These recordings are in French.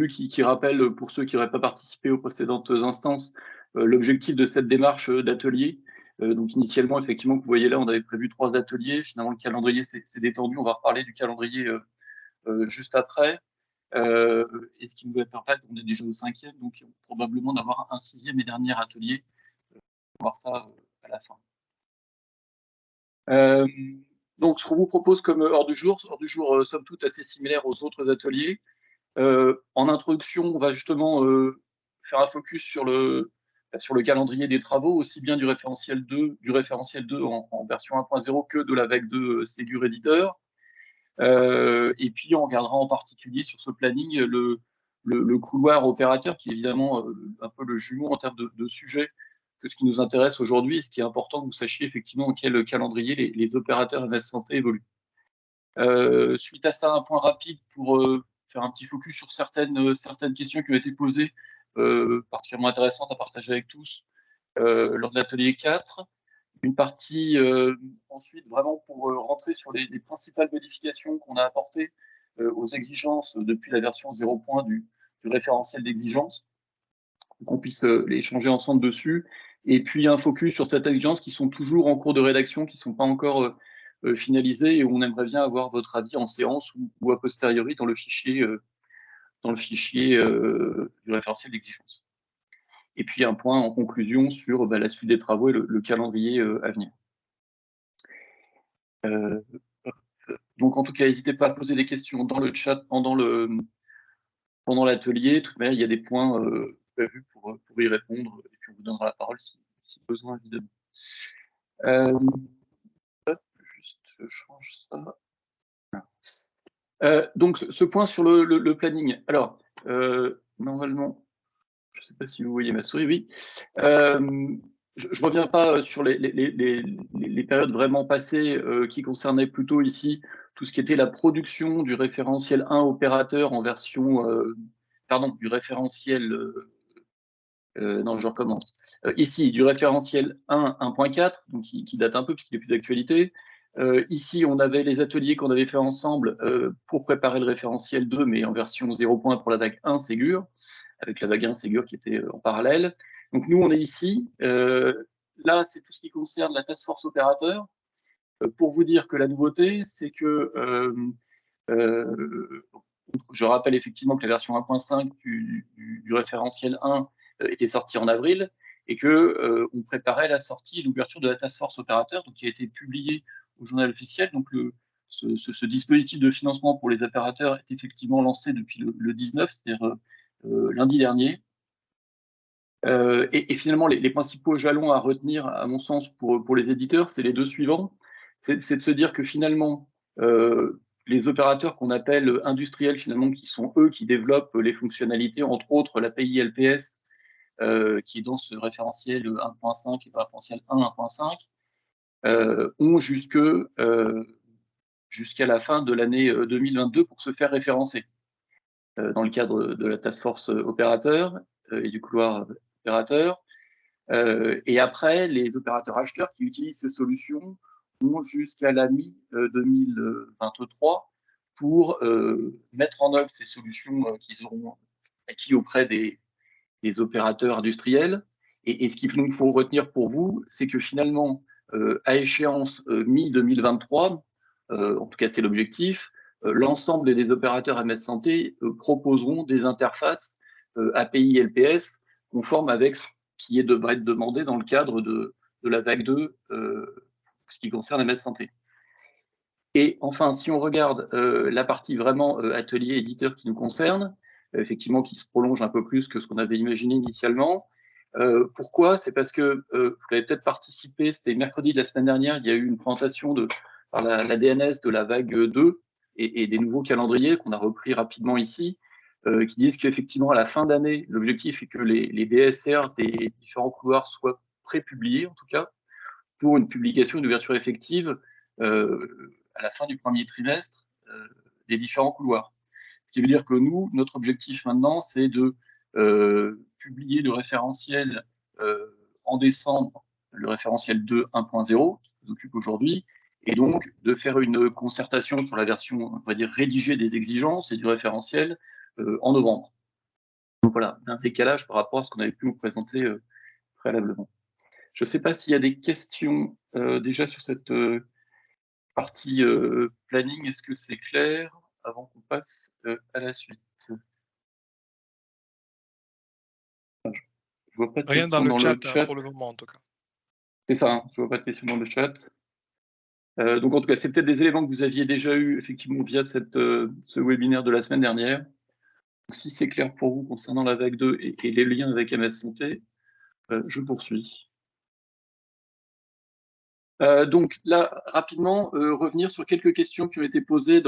qui rappelle, pour ceux qui n'auraient pas participé aux précédentes instances, l'objectif de cette démarche d'atelier. Donc initialement, effectivement, vous voyez là, on avait prévu 3 ateliers. Finalement, le calendrier s'est détendu. On va reparler du calendrier juste après. Et ce qui nous va permettre, on est déjà au 5e, donc probablement d'avoir un 6e et dernier atelier. On va voir ça à la fin. Donc, ce qu'on vous propose comme heure du jour, somme toute assez similaire aux autres ateliers. En introduction, on va justement faire un focus sur le calendrier des travaux, aussi bien du référentiel 2 en version 1.0 que de la vague 2 Ségur Éditeur. Et puis, on regardera en particulier sur ce planning le couloir opérateur, qui est évidemment un peu le jumeau en termes de sujet que ce qui nous intéresse aujourd'hui, et ce qui est important que vous sachiez effectivement en quel calendrier les opérateurs MS Santé évoluent. Suite à ça, un point rapide pour faire un petit focus sur certaines questions qui ont été posées, particulièrement intéressantes à partager avec tous, lors de l'atelier 4. Une partie ensuite vraiment pour rentrer sur les principales modifications qu'on a apportées aux exigences depuis la version 0 point du référentiel d'exigence, qu'on puisse les échanger ensemble dessus. Et puis un focus sur certaines exigences qui sont toujours en cours de rédaction, qui ne sont pas encore finalisées, et où on aimerait bien avoir votre avis en séance ou a posteriori dans le fichier du référentiel d'exigence. Et puis un point en conclusion sur la suite des travaux et le calendrier à venir. Donc en tout cas, n'hésitez pas à poser des questions dans le chat pendant l'atelier. De toute manière, il y a des points prévus pour y répondre, et puis on vous donnera la parole si besoin, évidemment. Juste, je change ça. Donc ce point sur le planning. Alors, normalement, je ne sais pas si vous voyez ma souris, oui. Je ne reviens pas sur les périodes vraiment passées qui concernaient plutôt ici tout ce qui était la production du référentiel 1 opérateur en version, du référentiel, non, je recommence. Ici, du référentiel 1, 1.4, donc qui date un peu puisqu'il n'est plus d'actualité. Ici, on avait les ateliers qu'on avait fait ensemble pour préparer le référentiel 2, mais en version 0 point pour la vague 1 Ségur, avec la vague 1 Ségur qui était en parallèle. Donc nous, on est ici. Là, c'est tout ce qui concerne la task force opérateur. Pour vous dire que la nouveauté, c'est que je rappelle effectivement que la version 1.5 du référentiel 1 était sortie en avril, et que on préparait la sortie et l'ouverture de la task force opérateur, donc qui a été publiée au journal officiel. Donc ce dispositif de financement pour les opérateurs est effectivement lancé depuis le 19, c'est-à-dire lundi dernier. Et finalement, les principaux jalons à retenir, à mon sens, pour les éditeurs, c'est les deux suivants. C'est de se dire que finalement, les opérateurs qu'on appelle industriels, finalement, qui sont eux qui développent les fonctionnalités, entre autres l'API LPS, qui est dans ce référentiel 1.5 et référentiel 1, 1.5, ont jusqu'à la fin de l'année 2022 pour se faire référencer dans le cadre de la task force opérateur et du couloir opérateur. Et après, les opérateurs acheteurs qui utilisent ces solutions ont jusqu'à la mi-2023 pour mettre en œuvre ces solutions qu'ils auront acquis auprès des opérateurs industriels. Et ce qu'il faut retenir pour vous, c'est que finalement, à échéance mi-2023, en tout cas c'est l'objectif, l'ensemble des opérateurs MS Santé proposeront des interfaces API LPS conformes avec ce qui devrait être demandé dans le cadre de la vague 2, ce qui concerne MS Santé. Et enfin, si on regarde la partie vraiment atelier éditeur qui nous concerne, effectivement qui se prolonge un peu plus que ce qu'on avait imaginé initialement. Pourquoi? C'est parce que vous avez peut-être participé, c'était mercredi de la semaine dernière, il y a eu une présentation par la DNS de la vague 2 et des nouveaux calendriers qu'on a repris rapidement ici, qui disent qu'effectivement à la fin d'année, l'objectif est que les DSR des différents couloirs soient prépubliés, en tout cas, pour une publication d'ouverture effective à la fin du premier trimestre des différents couloirs. Ce qui veut dire que nous, notre objectif maintenant, c'est de publier le référentiel en décembre, le référentiel 2 1.0, qui nous occupe aujourd'hui, et donc de faire une concertation sur la version, on va dire, rédigée des exigences et du référentiel en novembre. Donc voilà, un décalage par rapport à ce qu'on avait pu vous présenter préalablement. Je ne sais pas s'il y a des questions déjà sur cette partie planning. Est-ce que c'est clair avant qu'on passe à la suite? Je vois pas de Rien dans questions le dans le chat chat. pour le moment, en tout cas. C'est ça, hein, je vois pas de questions dans le chat. Donc en tout cas, c'est peut-être des éléments que vous aviez déjà eu effectivement via ce webinaire de la semaine dernière. Donc, si c'est clair pour vous concernant la vague 2 et les liens avec MS Santé, je poursuis. Donc là, rapidement, revenir sur quelques questions qui ont été posées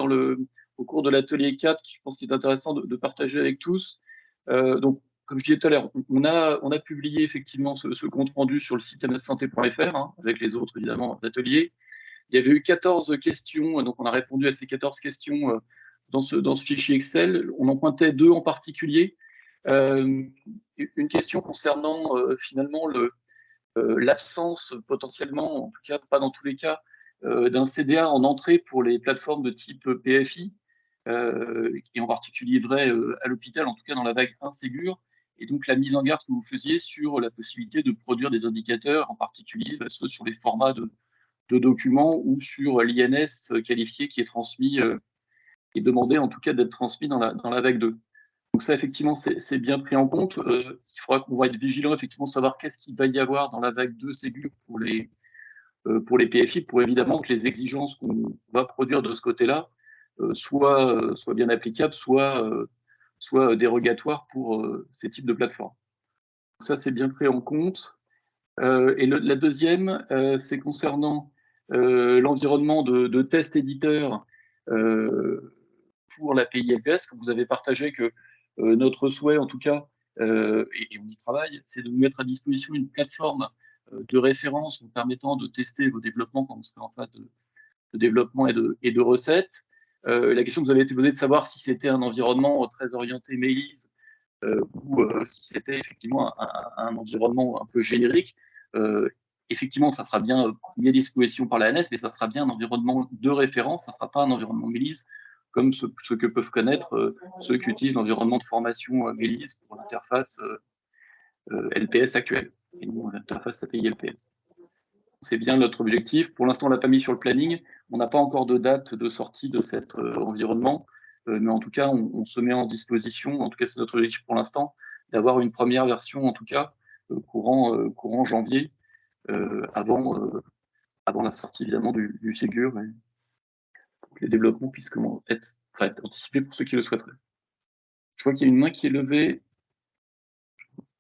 au cours de l'atelier 4, qui je pense qu'il est intéressant de partager avec tous. Donc, comme je disais tout à l'heure, on a publié effectivement ce compte rendu sur le site mssanté.fr, hein, avec les autres, évidemment, ateliers. Il y avait eu 14 questions, donc on a répondu à ces 14 questions dans ce fichier Excel. On en pointait 2 en particulier. Une question concernant finalement l'absence potentiellement, en tout cas pas dans tous les cas, d'un CDA en entrée pour les plateformes de type PFI, et en particulier vrai à l'hôpital, en tout cas dans la vague 1 Ségur, et donc la mise en garde que vous faisiez sur la possibilité de produire des indicateurs, en particulier ceux sur les formats de documents ou sur l'INS qualifié qui est transmis, et demandé en tout cas d'être transmis dans la vague 2. Donc ça, effectivement, c'est bien pris en compte. Il faudra qu'on va être vigilant, effectivement, savoir qu'est-ce qu'il va y avoir dans la vague 2 Ségur pour les PFI, pour évidemment que les exigences qu'on va produire de ce côté-là soient bien applicables, soient dérogatoires pour ces types de plateformes. Donc ça, c'est bien pris en compte. Et la deuxième, c'est concernant l'environnement de test éditeur pour l'API LPS, que vous avez partagé que notre souhait, en tout cas, et on y travaille, c'est de vous mettre à disposition une plateforme de référence vous permettant de tester vos développements quand vous serez en phase de développement et de recettes. La question que vous avez été posée de savoir si c'était un environnement très orienté mailise ou si c'était effectivement un environnement un peu générique. Effectivement, ça sera bien mis à disposition par la ANS, mais ça sera bien un environnement de référence, ça ne sera pas un environnement Mélis, comme ce que peuvent connaître ceux qui utilisent l'environnement de formation Mélis pour l'interface LPS actuelle, et non l'interface API LPS. C'est bien notre objectif. Pour l'instant, on ne l'a pas mis sur le planning. On n'a pas encore de date de sortie de cet environnement. Mais en tout cas, on se met en disposition, en tout cas c'est notre objectif pour l'instant, d'avoir une première version, en tout cas, courant janvier, avant la sortie évidemment du Ségur, et pour que les développements puissent être anticipés pour ceux qui le souhaiteraient. Je vois qu'il y a une main qui est levée.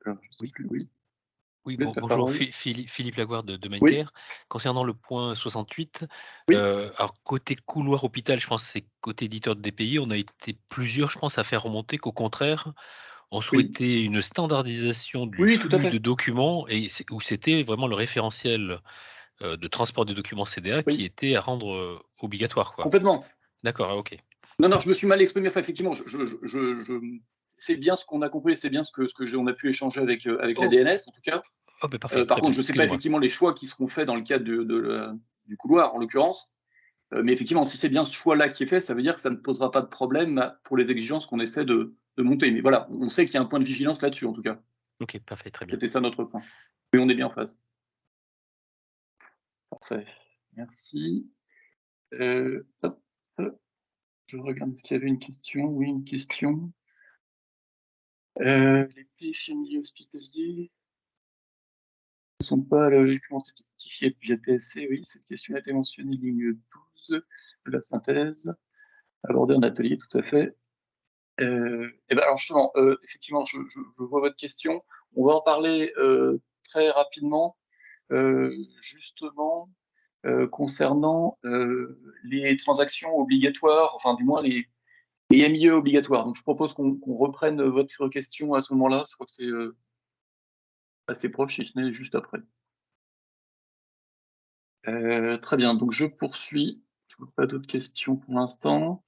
Alors, je sais Oui. plus, oui. Oui, Laisse la bonjour, parole. Philippe Laguerre de Oui. Mindcare. Concernant le point 68, Oui. alors côté couloir hôpital, je pense que c'est côté éditeur de DPI, on a été plusieurs, je pense, à faire remonter qu'au contraire, on souhaitait une standardisation du Oui, tout à flux fait. de documents et où c'était vraiment le référentiel de transport des documents CDA qui Oui. était à rendre obligatoire, quoi. Complètement. D'accord, ok. Non, je me suis mal exprimé. Enfin, effectivement, c'est bien ce qu'on a compris, c'est bien ce que on a pu échanger avec la DNS, en tout cas. Oh, ben parfait, Par très contre, bien, je ne sais pas excusez-moi. effectivement les choix qui seront faits dans le cadre du couloir, en l'occurrence. Mais effectivement, si c'est bien ce choix-là qui est fait, ça veut dire que ça ne posera pas de problème pour les exigences qu'on essaie de monter. Mais voilà, on sait qu'il y a un point de vigilance là-dessus, en tout cas. Ok, parfait, très bien. C'était ça notre point. Oui, on est bien en phase. Parfait. Merci. Hop. Je regarde, est-ce qu'il y avait une question? Oui, une question. Les PFI hospitaliers ne sont pas logiquement certifiés via PSC. Oui, cette question a été mentionnée, ligne 12 de la synthèse, abordée en atelier, tout à fait. Et ben alors justement, effectivement, je vois votre question. On va en parler très rapidement, justement, concernant les transactions obligatoires, enfin du moins les MIE obligatoires. Donc je propose qu'on reprenne votre question à ce moment-là. Je crois que c'est assez proche, si ce n'est juste après. Très bien, donc je poursuis. Je ne vois pas d'autres questions pour l'instant.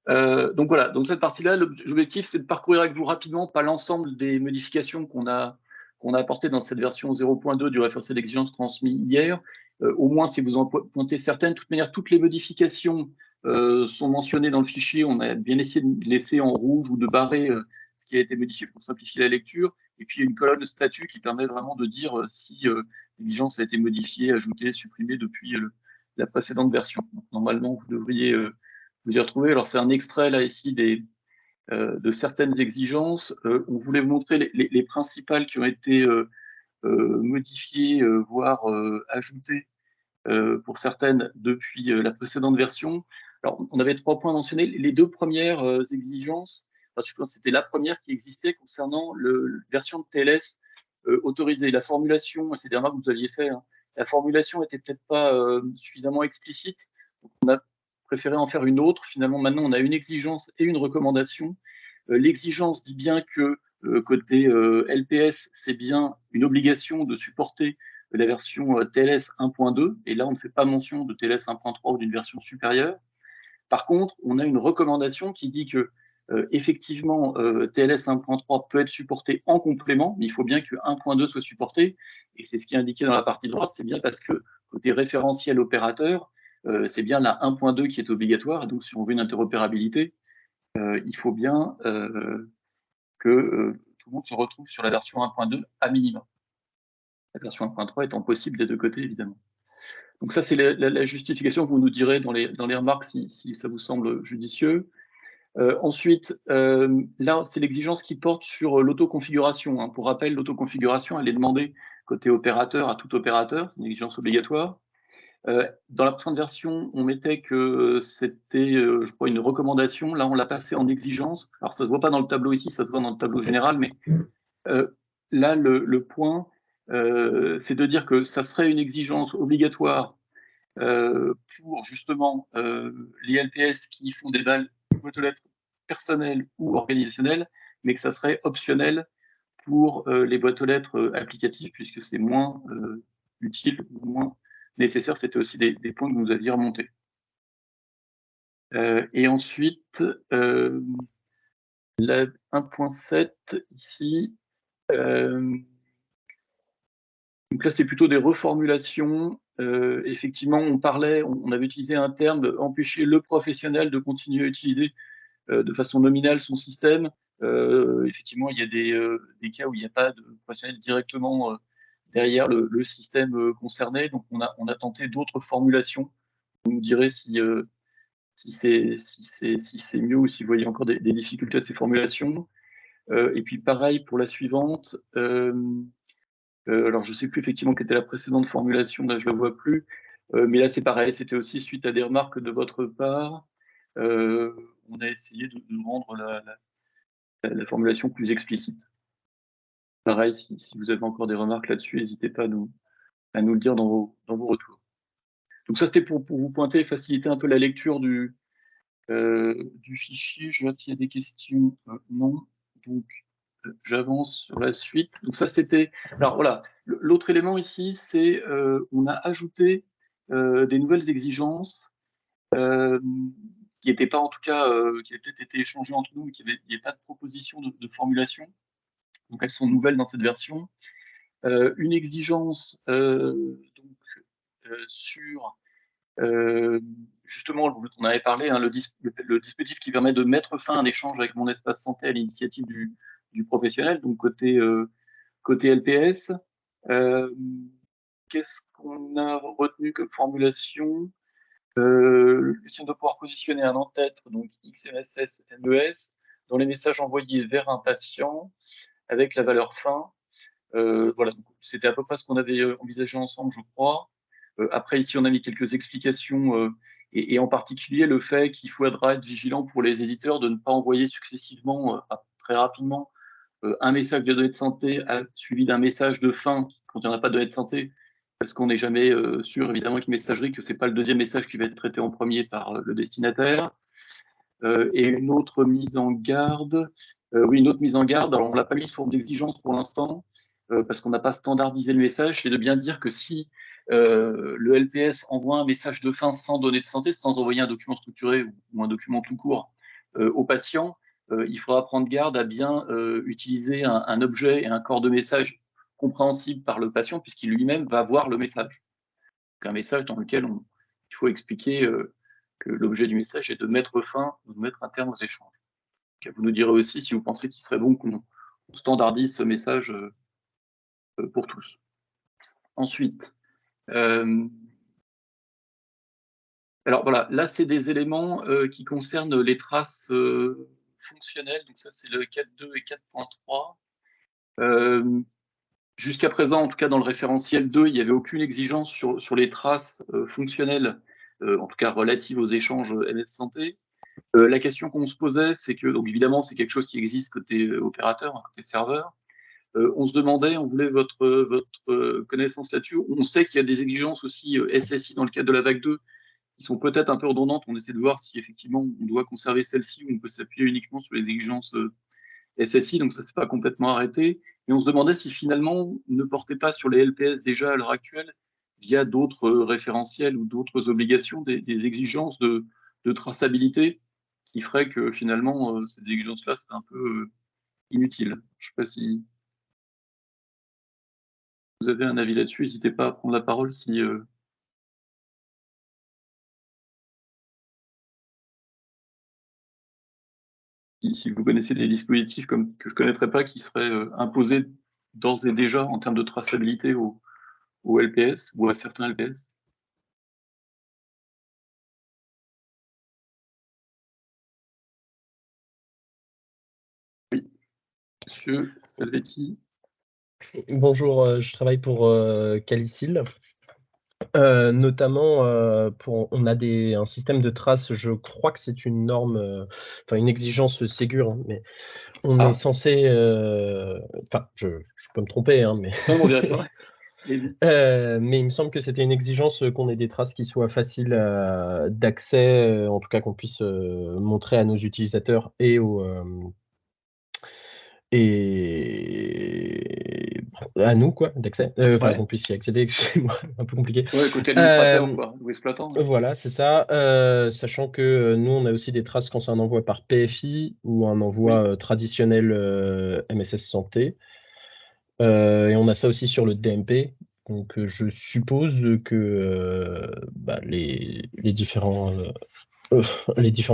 Donc voilà, donc cette partie-là, l'objectif, c'est de parcourir avec vous rapidement, pas l'ensemble des modifications qu'on a apportées dans cette version 0.2 du référentiel d'exigence transmis hier. Au moins, si vous en pointez certaines, de toute manière, toutes les modifications sont mentionnées dans le fichier. On a bien essayé de laisser en rouge ou de barrer ce qui a été modifié pour simplifier la lecture, et puis une colonne statut qui permet vraiment de dire si l'exigence a été modifiée, ajoutée, supprimée depuis la précédente version. Donc, normalement, vous devriez vous y retrouver. Alors, c'est un extrait là ici de certaines exigences. On voulait vous montrer les principales qui ont été modifiées, voire ajoutées pour certaines depuis la précédente version. Alors, on avait 3 points mentionnés. Les 2 premières exigences, c'était la première qui existait concernant la version de TLS autorisée. La formulation, c'est des remarques que vous aviez fait, hein, la formulation n'était peut-être pas suffisamment explicite. Donc on a préféré en faire une autre. Finalement, maintenant, on a une exigence et une recommandation. L'exigence dit bien que côté LPS, c'est bien une obligation de supporter la version TLS 1.2, et là, on ne fait pas mention de TLS 1.3 ou d'une version supérieure. Par contre, on a une recommandation qui dit que, effectivement, TLS 1.3 peut être supporté en complément, mais il faut bien que 1.2 soit supporté, et c'est ce qui est indiqué dans la partie droite, c'est bien parce que côté référentiel opérateur, c'est bien la 1.2 qui est obligatoire, et donc si on veut une interopérabilité, il faut bien que tout le monde se retrouve sur la version 1.2 à minima. La version 1.3 étant possible des deux côtés, évidemment. Donc ça, c'est la justification. Vous nous direz dans les remarques si ça vous semble judicieux. Ensuite, là, c'est l'exigence qui porte sur l'autoconfiguration, hein. Pour rappel, l'autoconfiguration, elle est demandée côté opérateur à tout opérateur. C'est une exigence obligatoire. Dans la précédente version, on mettait que c'était, je crois, une recommandation. Là, on l'a passé en exigence. Alors, ça ne se voit pas dans le tableau ici, ça se voit dans le tableau général, mais là, le point, c'est de dire que ça serait une exigence obligatoire pour justement les LPS qui font des boîtes aux lettres personnelles ou organisationnelles, mais que ça serait optionnel pour les boîtes aux lettres applicatives, puisque c'est moins utile, moins nécessaire. C'était aussi des points que vous aviez remontés. Et ensuite, la 1.7 ici, donc là, c'est plutôt des reformulations. Effectivement, on avait utilisé un terme, empêcher le professionnel de continuer à utiliser de façon nominale son système. Effectivement, il y a des cas où il n'y a pas de professionnel directement derrière le système concerné. Donc, on a tenté d'autres formulations. Vous nous direz si c'est mieux ou si vous voyez encore des difficultés à ces formulations. Et puis, pareil pour la suivante. Alors, je ne sais plus effectivement quelle était la précédente formulation, là, je ne la vois plus. Mais là, c'est pareil, c'était aussi suite à des remarques de votre part. On a essayé de rendre la formulation plus explicite. Pareil, si vous avez encore des remarques là-dessus, n'hésitez pas à nous le dire dans vos retours. Donc ça, c'était pour vous pointer et faciliter un peu la lecture du fichier. Je regarde s'il y a des questions. Non. Donc, j'avance sur la suite. Donc ça, c'était... Alors voilà, l'autre élément ici, c'est on a ajouté des nouvelles exigences qui n'étaient pas, en tout cas, qui avaient peut-être été échangées entre nous, mais il n'y avait pas de proposition de formulation. Donc elles sont nouvelles dans cette version. Une exigence donc, sur justement, on avait parlé, hein, le dispositif qui permet de mettre fin à un échange avec mon espace santé à l'initiative du professionnel, donc côté LPS. Qu'est-ce qu'on a retenu comme formulation? Lucien doit pouvoir positionner un en-tête, donc XMSS MES, dans les messages envoyés vers un patient avec la valeur fin. Voilà, c'était à peu près ce qu'on avait envisagé ensemble, je crois. Après, ici, on a mis quelques explications, et en particulier le fait qu'il faudra être vigilant pour les éditeurs de ne pas envoyer successivement, très rapidement, un message de données de santé suivi d'un message de fin qui ne contiendra pas de données de santé, parce qu'on n'est jamais sûr, évidemment, avec messagerie, que ce n'est pas le deuxième message qui va être traité en premier par le destinataire. Et une autre mise en garde, oui, une autre mise en garde, alors on ne l'a pas mis sous forme d'exigence pour l'instant, parce qu'on n'a pas standardisé le message, c'est de bien dire que si le LPS envoie un message de fin sans données de santé, sans envoyer un document structuré ou un document tout court au patient, il faudra prendre garde à bien utiliser un objet et un corps de message compréhensible par le patient, puisqu'il lui-même va voir le message. Donc, un message dans lequel il faut expliquer que l'objet du message est de mettre fin, ou de mettre un terme aux échanges. Vous nous direz aussi si vous pensez qu'il serait bon qu'on standardise ce message pour tous. Ensuite, alors voilà, là c'est des éléments qui concernent les traces fonctionnelles, donc ça c'est le 4.2 et 4.3. Jusqu'à présent, en tout cas dans le référentiel 2, il n'y avait aucune exigence sur les traces fonctionnelles, en tout cas relatives aux échanges MS Santé. La question qu'on se posait, c'est que, donc évidemment, c'est quelque chose qui existe côté opérateur, hein, côté serveur. On se demandait, on voulait votre connaissance là-dessus. On sait qu'il y a des exigences aussi SSI dans le cadre de la vague 2 qui sont peut-être un peu redondantes. On essaie de voir si effectivement on doit conserver celle-ci ou on peut s'appuyer uniquement sur les exigences SSI, donc ça c'est pas complètement arrêté. Et on se demandait si finalement on ne portait pas sur les LPS déjà à l'heure actuelle, via d'autres référentiels ou d'autres obligations, des exigences de traçabilité qui feraient que finalement ces exigences-là seraient un peu inutiles. Je ne sais pas si vous avez un avis là-dessus, n'hésitez pas à prendre la parole si vous connaissez des dispositifs que je ne connaîtrais pas qui seraient imposés d'ores et déjà en termes de traçabilité au LPS ou à certains LPS. Oui, Monsieur Salvetti. Bonjour, je travaille pour Calicil. Notamment, on a un système de traces, je crois que c'est une norme, enfin une exigence Ségur, hein, mais on est censé, enfin je peux me tromper, hein, mais Non, on vérifiera. mais il me semble que c'était une exigence qu'on ait des traces qui soient faciles d'accès, en tout cas qu'on puisse montrer à nos utilisateurs et à nous quoi, d'accès, enfin qu'on puisse y accéder, excusez-moi, un peu compliqué. Ouais, côté administrateur quoi, ou exploitant. Ouais. Voilà, c'est ça. Sachant que nous, on a aussi des traces quand c'est un envoi par PFI ou un envoi traditionnel MSS Santé. Et on a ça aussi sur le DMP. Donc, je suppose que les différents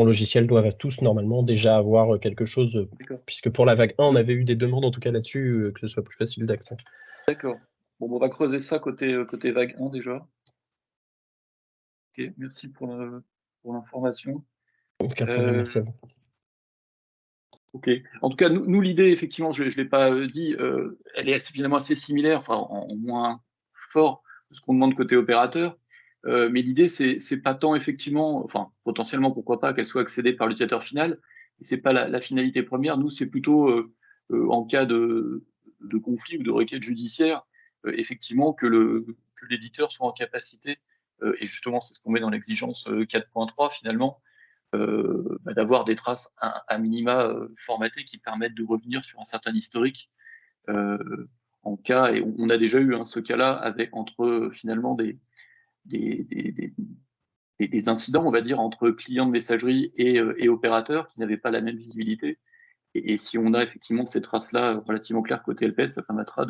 logiciels doivent tous normalement déjà avoir quelque chose, puisque pour la vague 1, on avait eu des demandes en tout cas là-dessus, que ce soit plus facile d'accès. D'accord. Bon, on va creuser ça côté vague 1 déjà. Ok, merci pour l'information. Aucun problème, merci à vous. Ok. En tout cas, nous l'idée, effectivement, je ne l'ai pas dit, elle est finalement assez similaire, enfin en moins fort de ce qu'on demande côté opérateur. Mais l'idée, c'est pas tant effectivement, enfin potentiellement pourquoi pas qu'elle soit accédée par l'utilisateur final, mais c'est pas la finalité première. Nous, c'est plutôt en cas de conflit ou de requête judiciaire, effectivement que l'éditeur soit en capacité, et justement c'est ce qu'on met dans l'exigence 4.3 finalement, d'avoir des traces à minima formatées qui permettent de revenir sur un certain historique en cas, et on a déjà eu ce cas-là entre finalement des incidents, on va dire, entre clients de messagerie et opérateurs qui n'avaient pas la même visibilité. Et si on a effectivement ces traces-là relativement claires côté LPS, ça permettra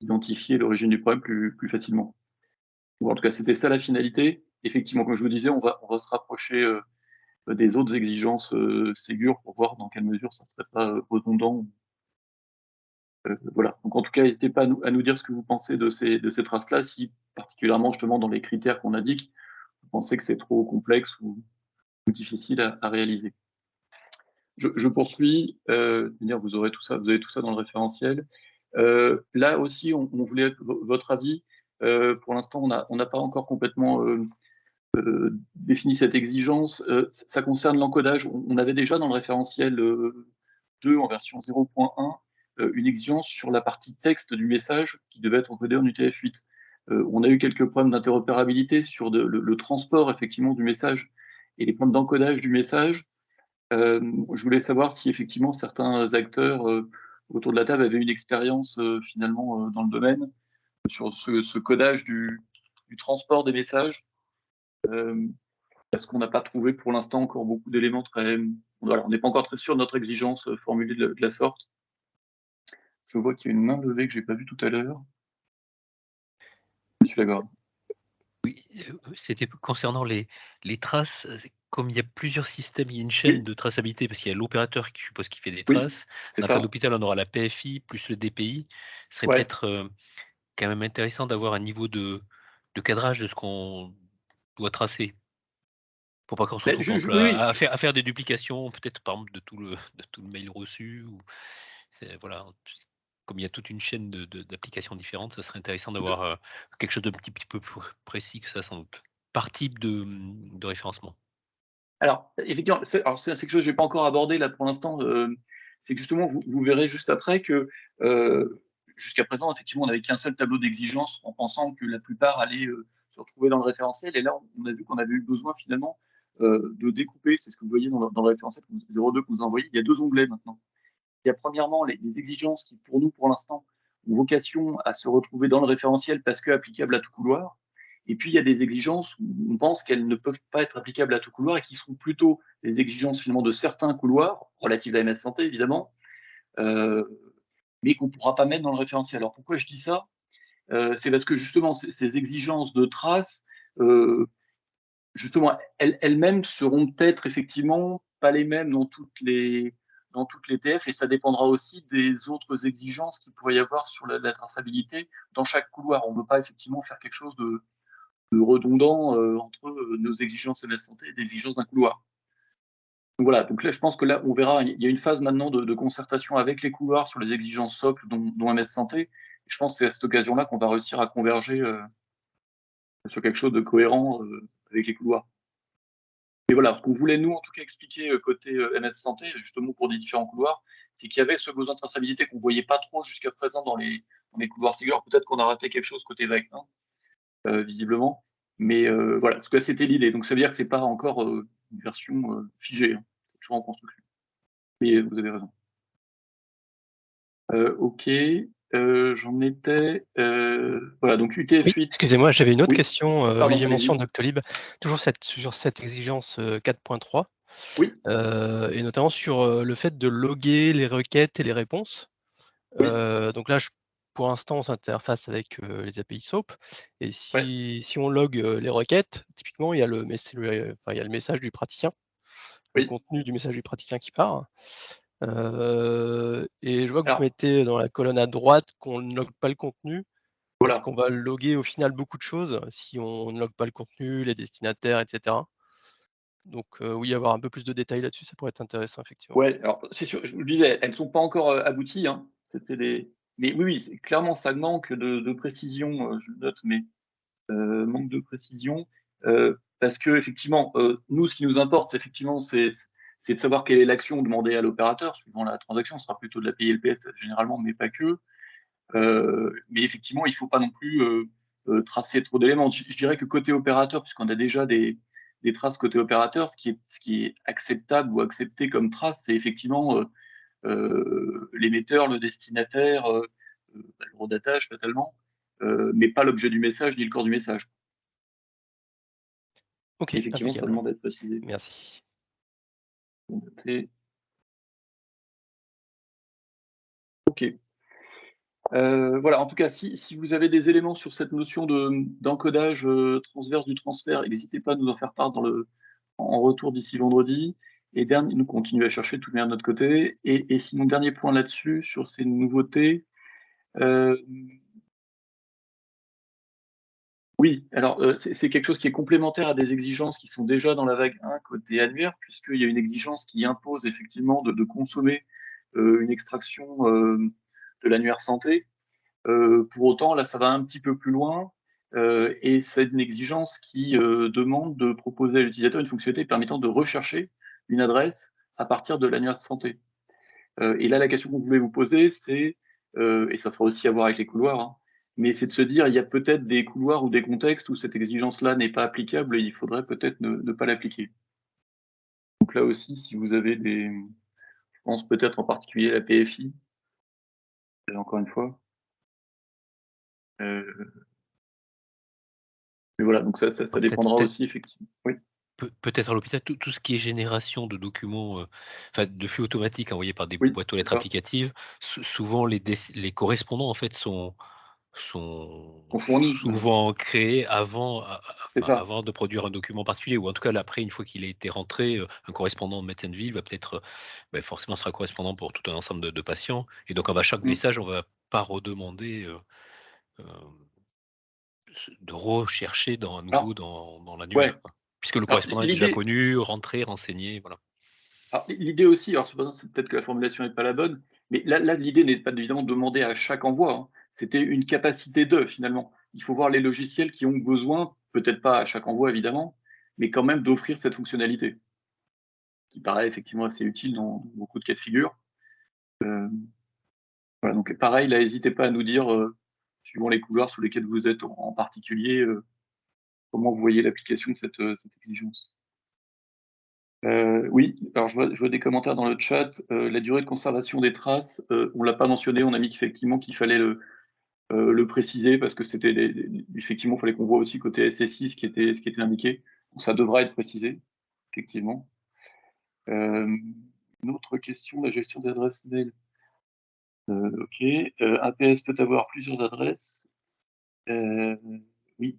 d'identifier l'origine du problème plus facilement. Bon, en tout cas, c'était ça la finalité. Effectivement, comme je vous disais, on va se rapprocher des autres exigences Ségur pour voir dans quelle mesure ça ne serait pas redondant. Voilà. Donc en tout cas, n'hésitez pas à nous dire ce que vous pensez de ces traces-là, si particulièrement justement dans les critères qu'on indique, vous pensez que c'est trop complexe ou difficile à réaliser. Je poursuis. Vous avez tout ça dans le référentiel. Là aussi, on voulait votre avis. Pour l'instant, on n'a pas encore complètement défini cette exigence. Ça concerne l'encodage. On avait déjà dans le référentiel 2 en version 0.1 une exigence sur la partie texte du message qui devait être encodé en UTF-8. On a eu quelques problèmes d'interopérabilité sur le transport effectivement du message et les problèmes d'encodage du message. Je voulais savoir si effectivement certains acteurs autour de la table avaient une expérience finalement dans le domaine sur ce codage du transport des messages. Parce qu'on n'a pas trouvé pour l'instant encore beaucoup d'éléments très. Voilà, on n'est pas encore très sûr de notre exigence formulée de la sorte. Je vois qu'il y a une main levée que je n'ai pas vue tout à l'heure. Monsieur Lagarde. Oui, c'était concernant les traces. comme il y a plusieurs systèmes, il y a une chaîne Oui, de traçabilité parce qu'il y a l'opérateur qui, je suppose, qui fait des oui, traces. c'est Dans le cas ça. d'hôpital, on aura la PFI plus le DPI. Ce serait Ouais. peut-être quand même intéressant d'avoir un niveau de cadrage de ce qu'on doit tracer. Pour pas qu'on se Mais retrouve par exemple oui, à faire des duplications, peut-être par exemple de tout le mail reçu. Ou voilà, comme il y a toute une chaîne d'applications différentes, ça serait intéressant d'avoir quelque chose d'un petit peu plus précis que ça sans doute. Par type de référencement. alors, effectivement, c'est quelque chose que je n'ai pas encore abordé là pour l'instant. C'est que justement, vous verrez juste après que jusqu'à présent, effectivement, on n'avait qu'un seul tableau d'exigence en pensant que la plupart allaient se retrouver dans le référentiel. Et là, on a vu qu'on avait eu besoin finalement de découper. C'est ce que vous voyez dans le référentiel 02 que vous envoyez. Il y a 2 onglets maintenant. Il y a premièrement les exigences qui, pour nous, pour l'instant, ont vocation à se retrouver dans le référentiel parce qu'applicables à tout couloir. Et puis, il y a des exigences où on pense qu'elles ne peuvent pas être applicables à tout couloir et qui seront plutôt des exigences finalement de certains couloirs, relatives à MS Santé évidemment, euh, mais qu'on ne pourra pas mettre dans le référentiel. Alors pourquoi je dis ça? C'est parce que justement, ces exigences de traces, euh, justement, elles-mêmes seront peut-être effectivement pas les mêmes dans toutes les TF et ça dépendra aussi des autres exigences qu'il pourrait y avoir sur la traçabilité dans chaque couloir. On ne veut pas effectivement faire quelque chose de redondant entre nos exigences MS Santé et des exigences d'un couloir. Donc voilà, donc là, je pense que là, on verra, il y a une phase maintenant de concertation avec les couloirs sur les exigences socles, dont MS Santé. Et je pense que c'est à cette occasion-là qu'on va réussir à converger sur quelque chose de cohérent avec les couloirs. Et voilà, ce qu'on voulait nous en tout cas expliquer côté MS Santé, justement pour des différents couloirs, c'est qu'il y avait ce besoin de traçabilité qu'on ne voyait pas trop jusqu'à présent dans les couloirs Ségur. Peut-être qu'on a raté quelque chose côté vaccin, visiblement. Mais voilà, en tout cas, c'était l'idée. Donc ça veut dire que ce n'est pas encore une version figée, hein. C'est toujours en construction. Mais vous avez raison. Ok, j'en étais. Voilà, donc Oui, UTF-8. excusez-moi, j'avais une autre Oui, question. pardon, Olivier allez-y. mentionne Doctolib, toujours sur cette exigence 4.3, Oui, et notamment sur le fait de loguer les requêtes et les réponses. oui, Donc là, pour l'instant, on s'interface avec les API SOAP, et ouais. si on log les requêtes, typiquement, il y a le message du praticien, le Oui. contenu du message du praticien qui part. Et je vois que vous Alors, mettez dans la colonne à droite qu'on ne log pas le contenu. Est-ce voilà. qu'on va loguer au final beaucoup de choses si on ne log pas le contenu, les destinataires, et cetera? Donc oui, avoir un peu plus de détails là-dessus, ça pourrait être intéressant effectivement. Ouais, alors c'est sûr, je vous le disais, elles ne sont pas encore abouties, hein. C'était des. Mais oui, oui, clairement, ça manque de précision, je le note, mais manque de précision. Parce que effectivement, nous, ce qui nous importe, effectivement, c'est de savoir quelle est l'action demandée à l'opérateur, suivant la transaction, ce sera plutôt de la PLPS généralement, mais pas que. Mais effectivement, il ne faut pas non plus tracer trop d'éléments. Je dirais que côté opérateur, puisqu'on a déjà des traces côté opérateur, ce qui est acceptable ou accepté comme trace, c'est effectivement l'émetteur, le destinataire, le redatage fatalement, mais pas l'objet du message ni le corps du message. OK, Et effectivement, ça impeccable. demande d'être précisé. Merci. Ok. Voilà, en tout cas, si vous avez des éléments sur cette notion d'encodage transverse du transfert, n'hésitez pas à nous en faire part en retour d'ici vendredi. Et dernier, nous continuons à chercher tout bien de notre côté. Et sinon, dernier point là-dessus, sur ces nouveautés. euh, oui, alors c'est quelque chose qui est complémentaire à des exigences qui sont déjà dans la vague 1 côté annuaire, puisqu'il y a une exigence qui impose effectivement de consommer une extraction de l'annuaire santé. Pour autant, là, ça va un petit peu plus loin et c'est une exigence qui demande de proposer à l'utilisateur une fonctionnalité permettant de rechercher une adresse à partir de l'annuaire santé. Et là, la question que vous voulez vous poser, c'est, et ça sera aussi à voir avec les couloirs, hein, mais c'est de se dire, il y a peut-être des couloirs ou des contextes où cette exigence-là n'est pas applicable et il faudrait peut-être ne pas l'appliquer. Donc là aussi, si vous avez je pense peut-être en particulier la PFI, encore une fois. Mais voilà, donc ça dépendra Peut-être aussi, effectivement. Oui. peut-être à l'hôpital, tout ce qui est génération de documents, enfin de flux automatiques envoyés par des Oui, boîtes aux c'est lettres ça. applicatives, souvent les correspondants en fait sont fournis. souvent créés avant, C'est ça. avant de produire un document particulier, ou en tout cas après, une fois qu'il a été rentré, un correspondant de médecin de ville va peut-être, forcément sera correspondant pour tout un ensemble de patients, et donc chaque message, on va pas redemander de rechercher à nouveau dans l'annuaire, puisque le correspondant est déjà connu, rentré, renseigné, voilà. Alors, l'idée aussi, alors c'est peut-être que la formulation n'est pas la bonne, mais là l'idée n'est pas évidemment de demander à chaque envoi, hein. C'était une capacité finalement. Il faut voir les logiciels qui ont besoin, peut-être pas à chaque envoi évidemment, mais quand même d'offrir cette fonctionnalité, qui paraît effectivement assez utile dans beaucoup de cas de figure. Voilà, donc pareil, là, n'hésitez pas à nous dire, suivant les couloirs sous lesquels vous êtes en particulier, comment vous voyez l'application de cette exigence. Oui, alors je vois des commentaires dans le chat. La durée de conservation des traces, on l'a pas mentionné, on a mis effectivement qu'il fallait le préciser parce que c'était effectivement, il fallait qu'on voit aussi côté SSI ce qui était indiqué. Donc ça devra être précisé, effectivement. Une autre question, la gestion des adresses mail. OK. Un PS peut avoir plusieurs adresses. Oui.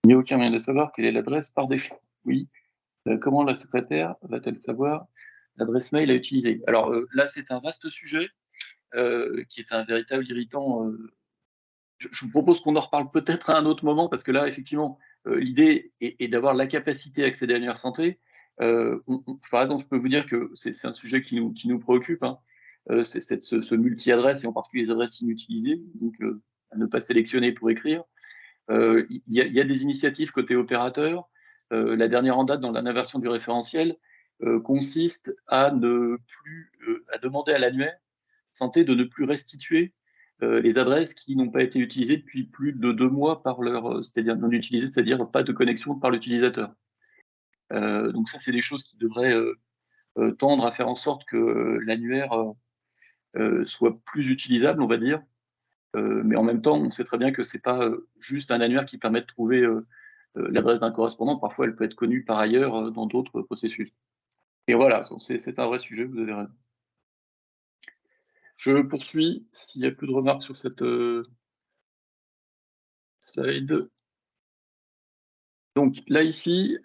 Il n'y a aucun moyen de savoir quelle est l'adresse par défaut. Oui. Comment la secrétaire va-t-elle savoir l'adresse mail à utiliser? Alors là, c'est un vaste sujet qui est un véritable irritant. Je vous propose qu'on en reparle peut-être à un autre moment parce que là, effectivement, l'idée est d'avoir la capacité à accéder à l'annuaire santé. Par exemple, je peux vous dire que c'est un sujet qui nous préoccupe, hein. C'est ce multi-adresse et en particulier les adresses inutilisées, donc à ne pas sélectionner pour écrire. Il y a des initiatives côté opérateur. La dernière en date dans la version du référentiel consiste à à demander à l'annuaire santé de ne plus restituer les adresses qui n'ont pas été utilisées depuis plus de 2 mois c'est-à-dire non utilisées, c'est-à-dire pas de connexion par l'utilisateur. Donc ça, c'est des choses qui devraient tendre à faire en sorte que l'annuaire soit plus utilisable, on va dire. Mais en même temps, on sait très bien que c'est pas juste un annuaire qui permet de trouver l'adresse d'un correspondant. Parfois, elle peut être connue par ailleurs dans d'autres processus. Et voilà, c'est un vrai sujet, vous avez raison. Je poursuis, s'il n'y a plus de remarques sur cette slide. Donc là, ici,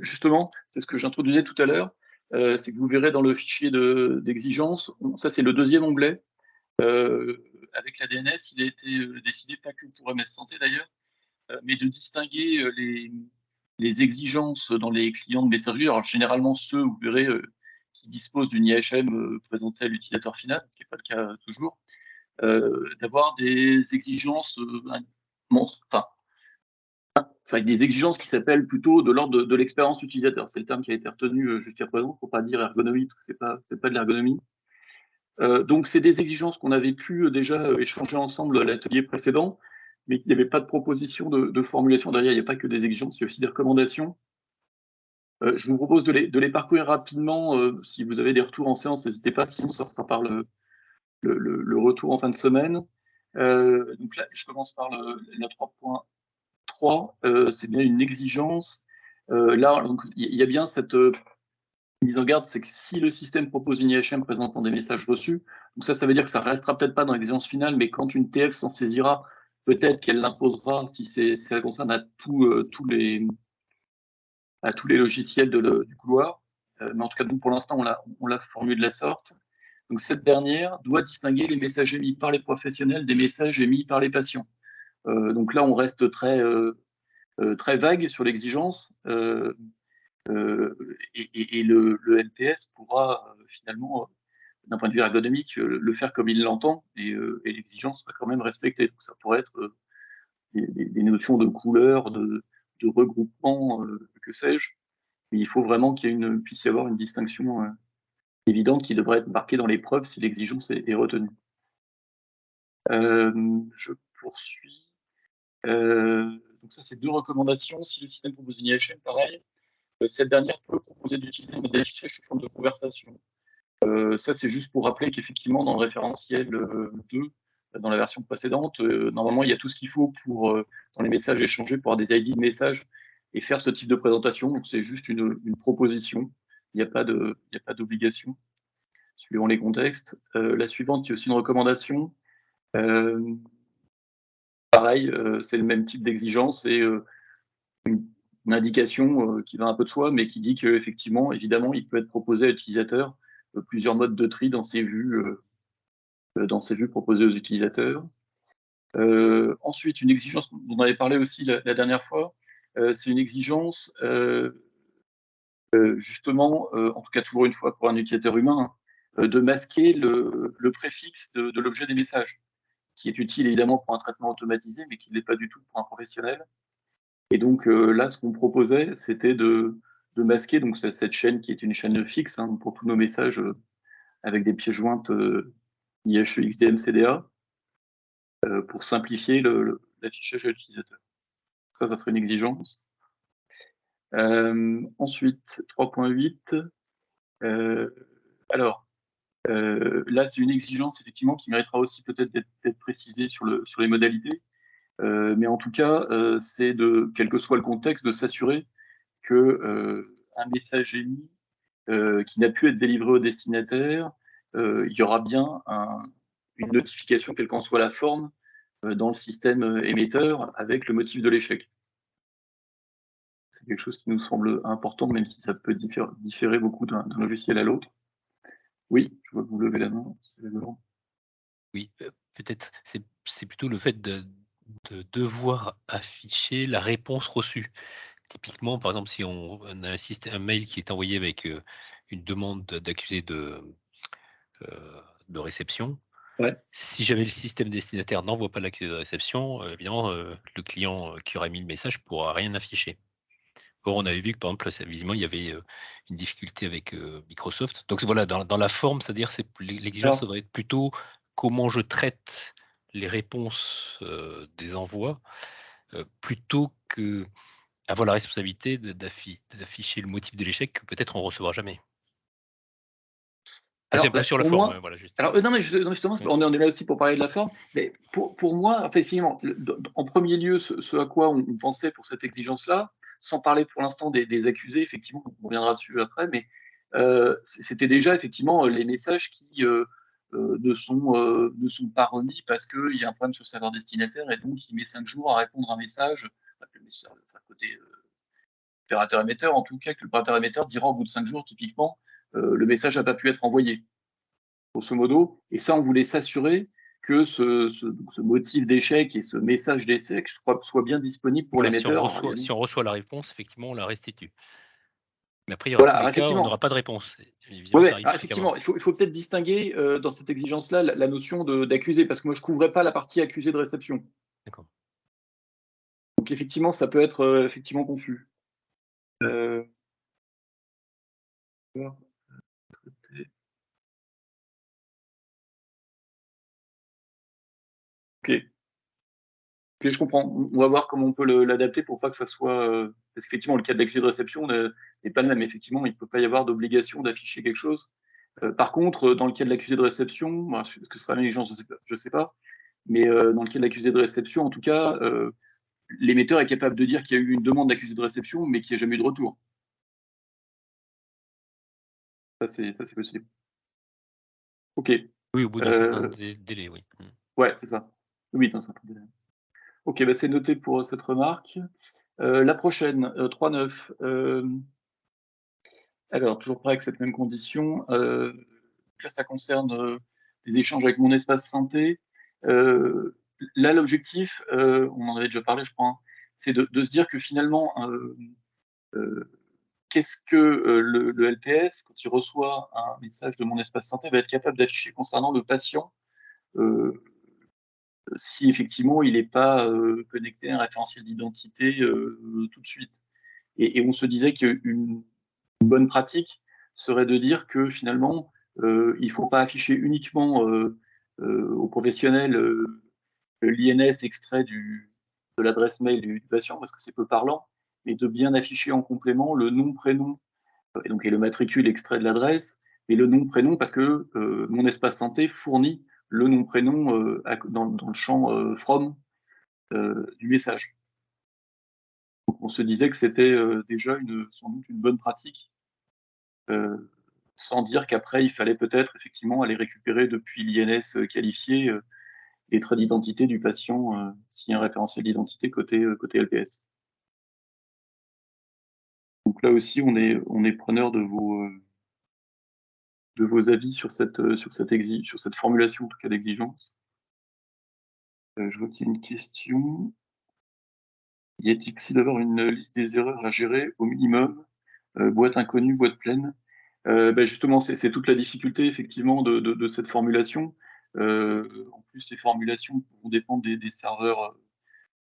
justement, c'est ce que j'introduisais tout à l'heure, c'est que vous verrez dans le fichier d'exigence, ça c'est le deuxième onglet. Avec la DNS, il a été décidé, pas que pour MS Santé d'ailleurs, mais de distinguer les exigences dans les clients de messagerie. Alors généralement ceux, vous verrez, qui disposent d'une IHM présentée à l'utilisateur final, ce qui n'est pas le cas toujours, d'avoir des exigences, des exigences qui s'appellent plutôt de l'ordre de l'expérience utilisateur. C'est le terme qui a été retenu jusqu'à présent. Il ne faut pas dire ergonomie, parce que c'est pas de l'ergonomie. Donc c'est des exigences qu'on avait pu déjà échanger ensemble à l'atelier précédent, mais il n'y avait pas de proposition de formulation derrière. Il n'y a pas que des exigences, il y a aussi des recommandations. Je vous propose de les parcourir rapidement. Si vous avez des retours en séance, n'hésitez pas, sinon ça sera par le retour en fin de semaine. Donc là, je commence par la 3.3. C'est bien une exigence. Là, donc, il y a bien cette mise en garde, c'est que si le système propose une IHM présentant des messages reçus, donc ça veut dire que ça ne restera peut-être pas dans l'exigence finale, mais quand une TF s'en saisira, peut-être qu'elle l'imposera si elle concerne à tous les logiciels du couloir. Mais en tout cas, donc, pour l'instant, on l'a formulé de la sorte. Donc cette dernière doit distinguer les messages émis par les professionnels des messages émis par les patients. Donc là, on reste très vague sur l'exigence. Et le LPS pourra finalement, d'un point de vue ergonomique, le faire comme il l'entend, et l'exigence sera quand même respectée. Donc ça pourrait être des notions de couleur, de regroupement, que sais-je, mais il faut vraiment qu'il puisse y avoir une distinction évidente qui devrait être marquée dans les preuves si l'exigence est retenue. Je poursuis. Donc ça, c'est 2 recommandations. Si le système propose une IHM, pareil. Cette dernière peut proposer d'utiliser un modèle d'affichage sous forme de conversation. Ça, c'est juste pour rappeler qu'effectivement, dans le référentiel 2, dans la version précédente, normalement, il y a tout ce qu'il faut pour, dans les messages échangés, pour avoir des ID de messages et faire ce type de présentation. Donc, c'est juste une proposition. Il n'y a pas d'obligation, suivant les contextes. La suivante, qui est aussi une recommandation. pareil, c'est le même type d'exigence et une indication qui va un peu de soi, mais qui dit qu'effectivement, évidemment, il peut être proposé à l'utilisateur plusieurs modes de tri dans ces vues proposées aux utilisateurs. Ensuite, une exigence dont on avait parlé aussi la dernière fois, c'est une exigence justement, en tout cas toujours une fois pour un utilisateur humain, de masquer le préfixe de l'objet des messages, qui est utile évidemment pour un traitement automatisé, mais qui ne l'est pas du tout pour un professionnel. Et donc là, ce qu'on proposait, c'était de masquer donc cette chaîne qui est une chaîne fixe pour tous nos messages avec des pièces jointes IHE, XDM, CDA, pour simplifier l'affichage à l'utilisateur. Ça serait une exigence. Ensuite, 3.8. Alors, là, c'est une exigence effectivement qui méritera aussi peut-être d'être précisée sur les modalités. Mais en tout cas, c'est quel que soit le contexte, de s'assurer que un message émis qui n'a pu être délivré au destinataire, il y aura bien une notification, quelle qu'en soit la forme, dans le système émetteur avec le motif de l'échec. C'est quelque chose qui nous semble important, même si ça peut différer beaucoup d'un logiciel à l'autre. Oui, je vois que vous levez la main. Oui, peut-être c'est plutôt le fait de devoir afficher la réponse reçue. Typiquement, par exemple, si on a un mail qui est envoyé avec une demande d'accusé de réception, Ouais. si jamais le système destinataire n'envoie pas l'accusé de réception, évidemment, le client qui aura mis le message ne pourra rien afficher. Or, on avait vu que, par exemple, là, visiblement, il y avait une difficulté avec Microsoft. Donc voilà, dans la forme, c'est-à-dire l'exigence devrait être plutôt comment je traite les réponses des envois, plutôt que avoir la responsabilité d'afficher le motif de l'échec que peut-être on ne recevra jamais. C'est un peu sur la pour forme, moi, voilà, juste. alors, non, mais justement, on est là aussi pour parler de la forme. Mais pour moi, effectivement, en premier lieu, ce à quoi on pensait pour cette exigence-là, sans parler pour l'instant des accusés, effectivement, on reviendra dessus après, mais c'était déjà effectivement les messages qui ne sont pas remis parce qu'il y a un problème sur le serveur destinataire et donc il met 5 jours à répondre à un message, côté opérateur émetteur, en tout cas, que l'opérateur émetteur dira au bout de 5 jours, typiquement, le message n'a pas pu être envoyé, grosso modo. Et ça, on voulait s'assurer que ce motif d'échec et ce message d'échec soit bien disponible pour Voilà, l'émetteur. si on reçoit la réponse, effectivement, on la restitue. Mais après, il y aura Voilà, tous les alors, cas où on effectivement. n'aura pas de réponse. Évidemment, ça arrive fréquemment. Effectivement, il faut peut-être distinguer dans cette exigence-là la notion d'accusé, parce que moi, je ne couvrais pas la partie accusé de réception. D'accord. Donc, effectivement, ça peut être effectivement confus. Ok. Ok, je comprends. On va voir comment on peut l'adapter pour pas que ça soit. Parce qu'effectivement, le cas de l'accusé de réception n'est pas le même. Effectivement, il ne peut pas y avoir d'obligation d'afficher quelque chose. Par contre, dans le cas de l'accusé de réception, est-ce que ce sera l'exigence, je sais pas. Mais dans le cas de l'accusé de réception, en tout cas, l'émetteur est capable de dire qu'il y a eu une demande d'accusé de réception, mais qu'il n'y a jamais eu de retour. Ça, c'est possible. Ok. Oui, au bout d'un certain délai, oui. Ouais, c'est ça. Oui, dans un certain délai. Ok, bah c'est noté pour cette remarque. La prochaine, 3.9. Alors, toujours pareil avec cette même condition. Là, ça concerne les échanges avec mon espace santé. Là, l'objectif, on en avait déjà parlé, je crois, c'est de se dire que finalement, qu'est-ce que le LPS, quand il reçoit un message de mon espace santé, va être capable d'afficher concernant le patient si effectivement il n'est pas connecté à un référentiel d'identité tout de suite. Et on se disait qu'une bonne pratique serait de dire que finalement, il ne faut pas afficher uniquement aux professionnels l'INS extrait de l'adresse mail du patient, parce que c'est peu parlant, mais de bien afficher en complément le nom, prénom, et le matricule extrait de l'adresse, et le nom, prénom, parce que mon espace santé fournit le nom, prénom dans le champ from du message. Donc on se disait que c'était déjà sans doute une bonne pratique, sans dire qu'après il fallait peut-être effectivement aller récupérer depuis l'INS qualifié les traits d'identité du patient s'il y a un référentiel d'identité côté LPS. Donc là aussi, on est preneur de vos avis sur cette formulation, en tout cas, d'exigence. Je vois qu'il y a une question. Y a-t-il possible d'avoir une liste des erreurs à gérer au minimum, boîte inconnue, boîte pleine? Justement, c'est toute la difficulté effectivement de cette formulation. En plus, les formulations vont dépendre des serveurs,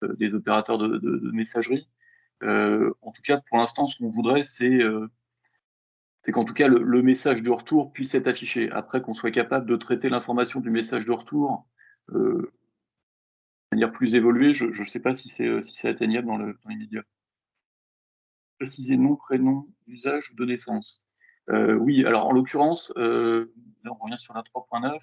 des opérateurs de messagerie. En tout cas, pour l'instant, ce qu'on voudrait, c'est qu'en tout cas, le message de retour puisse être affiché. Après, qu'on soit capable de traiter l'information du message de retour de manière plus évoluée, je ne sais pas si c'est atteignable dans l'immédiat. Préciser nom, prénom, usage ou de naissance. Oui, alors en l'occurrence, là on revient sur la 3.9.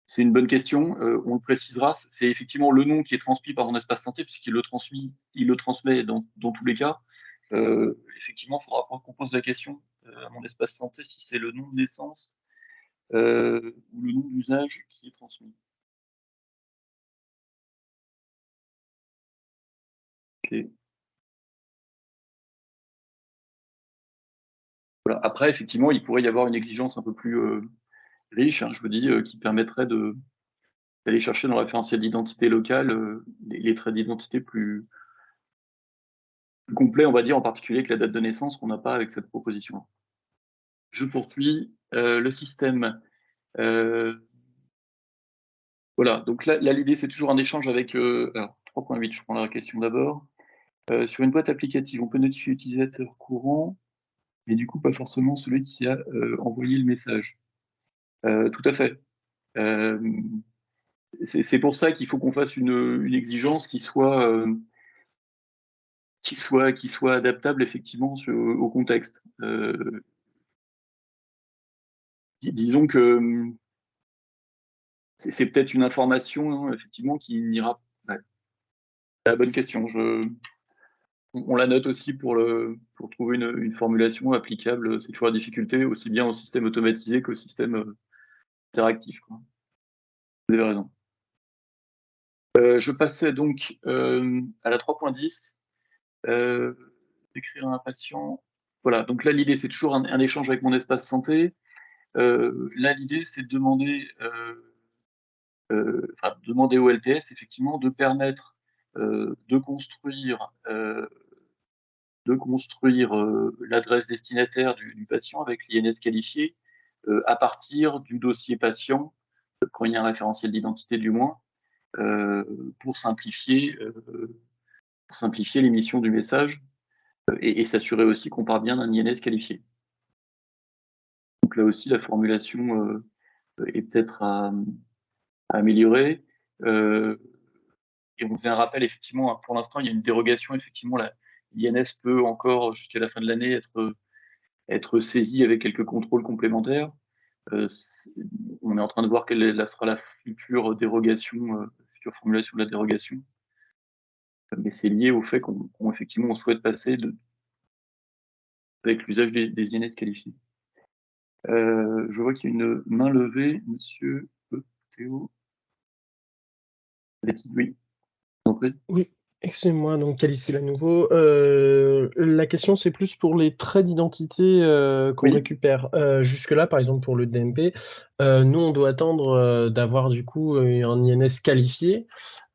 C'est une bonne question. On le précisera. C'est effectivement le nom qui est transmis par mon espace santé, puisqu'il le transmet dans tous les cas. Effectivement, il faudra qu'on pose la question à mon espace santé si c'est le nom de naissance ou le nom d'usage qui est transmis. Ok. Voilà. Après, effectivement, il pourrait y avoir une exigence un peu plus riche, je vous dis, qui permettrait d'aller chercher dans le référentiel d'identité locale les traits d'identité plus complets, on va dire, en particulier que la date de naissance qu'on n'a pas avec cette proposition. Je poursuis. Le système. Voilà, donc là l'idée, c'est toujours un échange avec. Alors, 3.8, je prends la question d'abord. Sur une boîte applicative, on peut notifier l'utilisateur courant, mais du coup, pas forcément celui qui a envoyé le message. Tout à fait. C'est pour ça qu'il faut qu'on fasse une exigence qui soit adaptable effectivement au contexte. Disons que c'est peut-être une information effectivement qui n'ira. Ouais. C'est la bonne question. On la note aussi pour trouver une formulation applicable. C'est toujours la difficulté, aussi bien au système automatisé qu'au système interactif, quoi. Vous avez raison. Je passais donc à la 3.10. Décrire un patient. Voilà, donc là, l'idée, c'est toujours un échange avec mon espace santé. Là, l'idée, c'est de demander au LPS, effectivement, de permettre de construire l'adresse destinataire du patient avec l'INS qualifié à partir du dossier patient, quand il y a un référentiel d'identité du moins, pour simplifier l'émission du message et s'assurer aussi qu'on part bien d'un INS qualifié. Donc là aussi, la formulation est peut-être à améliorer. Et on faisait un rappel, effectivement, pour l'instant, il y a une dérogation, effectivement, l'INS peut encore, jusqu'à la fin de l'année, être saisi avec quelques contrôles complémentaires. On est en train de voir quelle sera la future dérogation, future formulation de la dérogation. Mais c'est lié au fait qu'effectivement, on souhaite passer avec l'usage des INS qualifiés. Je vois qu'il y a une main levée, monsieur Théo. Oui. Oui, excusez-moi, donc Calice à nouveau. La question, c'est plus pour les traits d'identité qu'on Oui. récupère. Jusque-là, par exemple, pour le DMP, nous, on doit attendre d'avoir du coup un INS qualifié.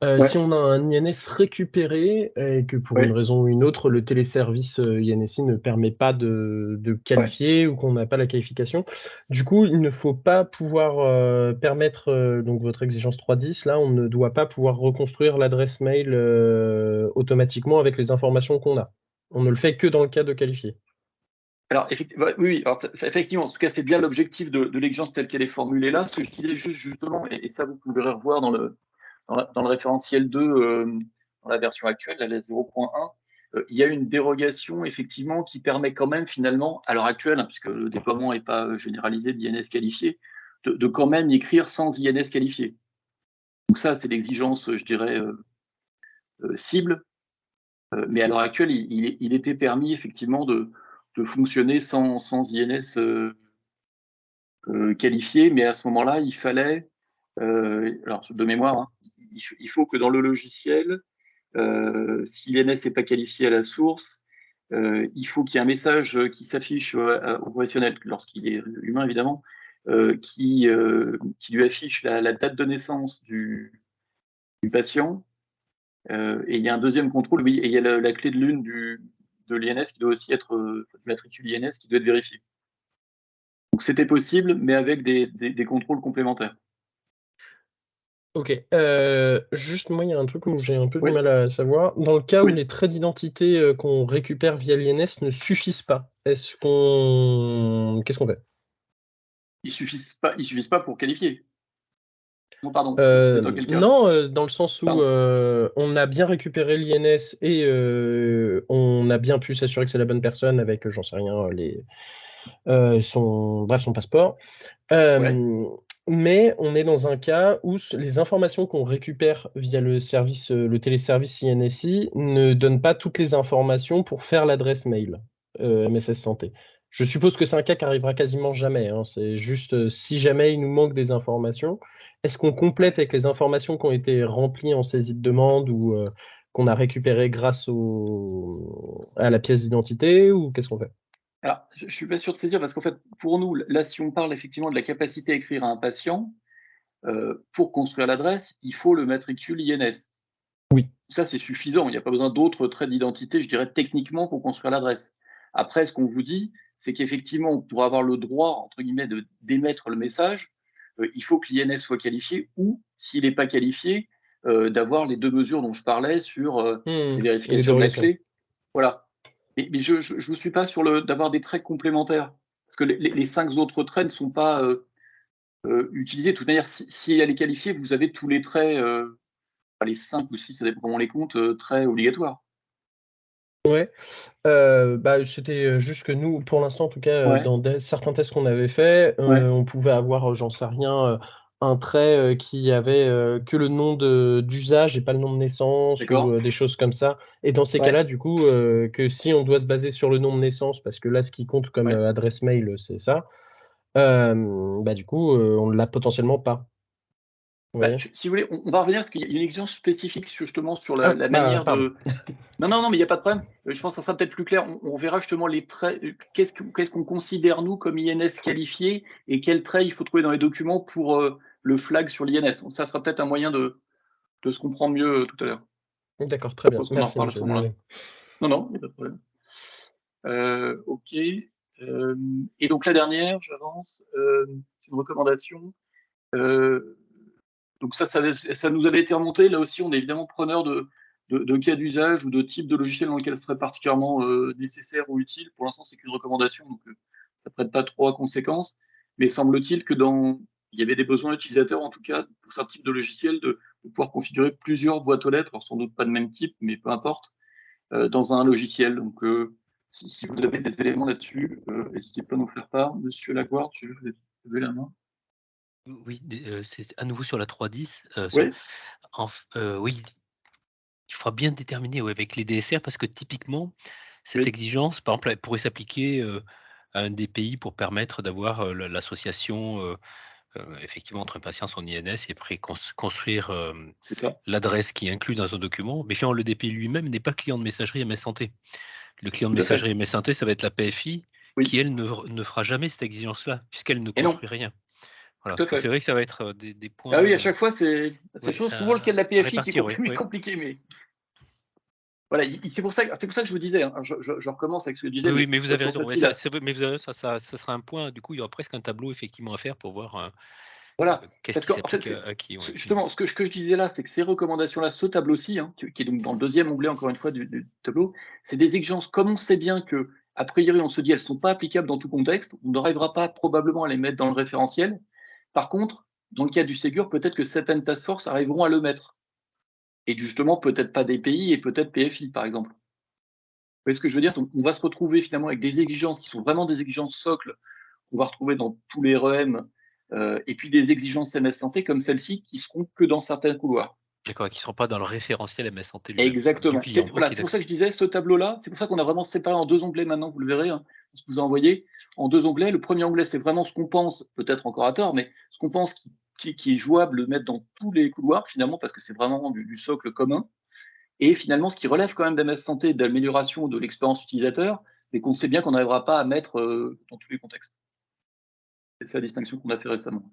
Ouais. Si on a un INS récupéré et que pour une raison ou une autre, le téléservice INSI ne permet pas de qualifier ou qu'on n'a pas la qualification, du coup, il ne faut pas pouvoir permettre donc votre exigence 3.10. Là, on ne doit pas pouvoir reconstruire l'adresse mail automatiquement avec les informations qu'on a. On ne le fait que dans le cas de qualifié. Alors, oui, alors, effectivement, en tout cas, c'est bien l'objectif de l'exigence telle qu'elle est formulée là. Ce que je disais justement, et ça, vous pouvez revoir dans le référentiel 2, dans la version actuelle, la 0.1, il y a une dérogation, effectivement, qui permet quand même, finalement, à l'heure actuelle, puisque le déploiement n'est pas généralisé d'INS qualifié, de quand même écrire sans INS qualifié. Donc ça, c'est l'exigence, je dirais, cible. Mais à l'heure actuelle, il était permis, effectivement, de fonctionner sans INS qualifié, mais à ce moment-là, il fallait Alors, de mémoire, hein, il faut que dans le logiciel, si l'INS n'est pas qualifié à la source, il faut qu'il y ait un message qui s'affiche au professionnel, lorsqu'il est humain évidemment, qui lui affiche la date de naissance du patient. Et il y a un deuxième contrôle, oui, et il y a la clé de lune de l'INS qui doit aussi être, du matricule INS qui doit être vérifié. Donc c'était possible, mais avec des contrôles complémentaires. Ok. Juste, moi, il y a un truc où j'ai un peu Oui. du mal à savoir. Dans le cas où Oui. les traits d'identité qu'on récupère via l'INS ne suffisent pas, qu'est-ce qu'on fait? Ils suffisent pas pour qualifier. Non, pardon, c'est dans quel cas? Non, dans le sens où Pardon. on a bien récupéré l'INS et on a bien pu s'assurer que c'est la bonne personne avec, j'en sais rien, son passeport. Ouais. Mais on est dans un cas où les informations qu'on récupère via le service, le téléservice INSI ne donnent pas toutes les informations pour faire l'adresse mail MSS Santé. Je suppose que c'est un cas qui arrivera quasiment jamais, hein. C'est juste si jamais il nous manque des informations, est-ce qu'on complète avec les informations qui ont été remplies en saisie de demande ou qu'on a récupérées grâce à la pièce d'identité, ou qu'est-ce qu'on fait? Alors, je suis pas sûr de saisir parce qu'en fait, pour nous, là, si on parle effectivement de la capacité à écrire à un patient, pour construire l'adresse, il faut le matricule INS. Oui. Ça, c'est suffisant. Il n'y a pas besoin d'autres traits d'identité, je dirais, techniquement, pour construire l'adresse. Après, ce qu'on vous dit, c'est qu'effectivement, pour avoir le droit, entre guillemets, d'émettre le message, il faut que l'INS soit qualifié ou, s'il n'est pas qualifié, d'avoir les 2 mesures dont je parlais sur les Les vérifications de la dérogations. clé. Voilà. Mais je ne vous suis pas sur d'avoir des traits complémentaires. Parce que les 5 autres traits ne sont pas utilisés. De toute manière, si elle est qualifiée, vous avez tous les traits, les 5 ou 6, ça dépend comment on les compte, traits obligatoires. Ouais. Bah, c'était juste que nous, pour l'instant, en tout cas, Ouais, dans certains tests qu'on avait faits, ouais, on pouvait avoir, j'en sais rien, un trait qui avait que le nom d'usage et pas le nom de naissance, ou d'accord. des choses comme ça. Et dans ces Ouais, cas-là, du coup, que si on doit se baser sur le nom de naissance, parce que là, ce qui compte comme ouais. adresse mail, c'est ça, bah, du coup, on l'a potentiellement pas. Vous Bah, voyez? si vous voulez, on va revenir parce qu'il y a une exigence spécifique justement sur Ah, la bah, manière pardon. de. Non, non, non, mais il y a pas de problème. Je pense que ça sera peut-être plus clair. On verra justement les traits, qu'est-ce qu'on considère nous comme INS qualifié et quels traits il faut trouver dans les documents pour, le flag sur l'INS. Donc ça sera peut-être un moyen de se comprendre mieux, tout à l'heure. D'accord, très Je bien. pense qu'on en Merci, reparle à ce monsieur. moment-là. Désolé. Non, non, il y a pas de problème. OK, et donc la dernière, j'avance, c'est une recommandation. Heu, donc ça nous avait été remonté. Là aussi, on est évidemment preneur de cas d'usage ou de type de logiciel dans lequel ce serait particulièrement, nécessaire ou utile. Pour l'instant, c'est qu'une recommandation, donc ça prête pas trop à conséquence. Mais semble-t-il que il y avait des besoins utilisateurs, en tout cas, pour certains types de logiciels, de pouvoir configurer plusieurs boîtes aux lettres, alors sans doute pas de même type, mais peu importe, dans un logiciel. Donc, si vous avez des éléments là-dessus, n'hésitez pas à nous faire part. Monsieur Laguarde, je vais lever la main. Oui, c'est à nouveau sur la 3.10, Oui, oui, il faudra bien déterminer, ouais, avec les DSR, parce que typiquement, cette oui, exigence, par exemple, elle pourrait s'appliquer, à un DPI pour permettre d'avoir, l'association, effectivement entre un patient, son INS, et après construire, c'est ça. l'adresse qui est inclue dans un document. Mais finalement, le DPI lui-même n'est pas client de messagerie MS Santé. Le client de Tout à fait. messagerie MS Santé, ça va être la PFI Oui. qui, elle, ne fera jamais cette exigence-là, puisqu'elle ne Et non, construit rien. Voilà, tout à donc c'est fait. vrai que ça va être, des Ah oui, points, à chaque fois, c'est ouais, souvent le cas de la à PFI qui est répartir, oui, plus oui. compliqué, mais voilà, c'est pour ça que je vous disais, hein, je recommence avec ce que je disais, Oui, mais oui, c'est que mais ce vous soit avez toujours raison, ouais, facile ça à. c'est vrai, mais vous avez raison, ça sera un point, du coup, il y aura presque un tableau effectivement à faire pour voir, Voilà, qu'est-ce parce qui qu'en fait, s'applique à qui, ouais. Mmh. justement, ce que je disais là, c'est que ces recommandations-là, ce tableau-ci, hein, qui est donc dans le deuxième onglet, encore une fois, du tableau, c'est des exigences, comme on sait bien que, a priori, on se dit, elles ne sont pas applicables dans tout contexte, on n'arrivera pas probablement à les mettre dans le référentiel. Par contre, dans le cas du Ségur, peut-être que certaines task force arriveront à le mettre. Et justement, peut-être pas des pays et peut-être PFI, par exemple. Vous voyez ce que je veux dire? On va se retrouver finalement avec des exigences qui sont vraiment des exigences socles qu'on va retrouver dans tous les REM, et puis des exigences MS Santé comme celle-ci qui seront que dans certains couloirs. D'accord, qui ne seront pas dans le référentiel MS Santé lui-même, quoi, du Exactement. client. Voilà, OK, c'est pour ça d'accord. que je disais ce tableau-là, c'est pour ça qu'on a vraiment séparé en 2 onglets maintenant, vous le verrez, hein, ce que je vous ai envoyé, en 2 onglets. Le premier onglet, c'est vraiment ce qu'on pense, peut-être encore à tort, mais ce qu'on pense qui qui est jouable de mettre dans tous les couloirs, finalement, parce que c'est vraiment du socle commun. Et finalement, ce qui relève quand même d'MS Santé, d'amélioration de l'expérience utilisateur, mais qu'on sait bien qu'on n'arrivera pas à mettre dans tous les contextes. C'est la distinction qu'on a fait récemment.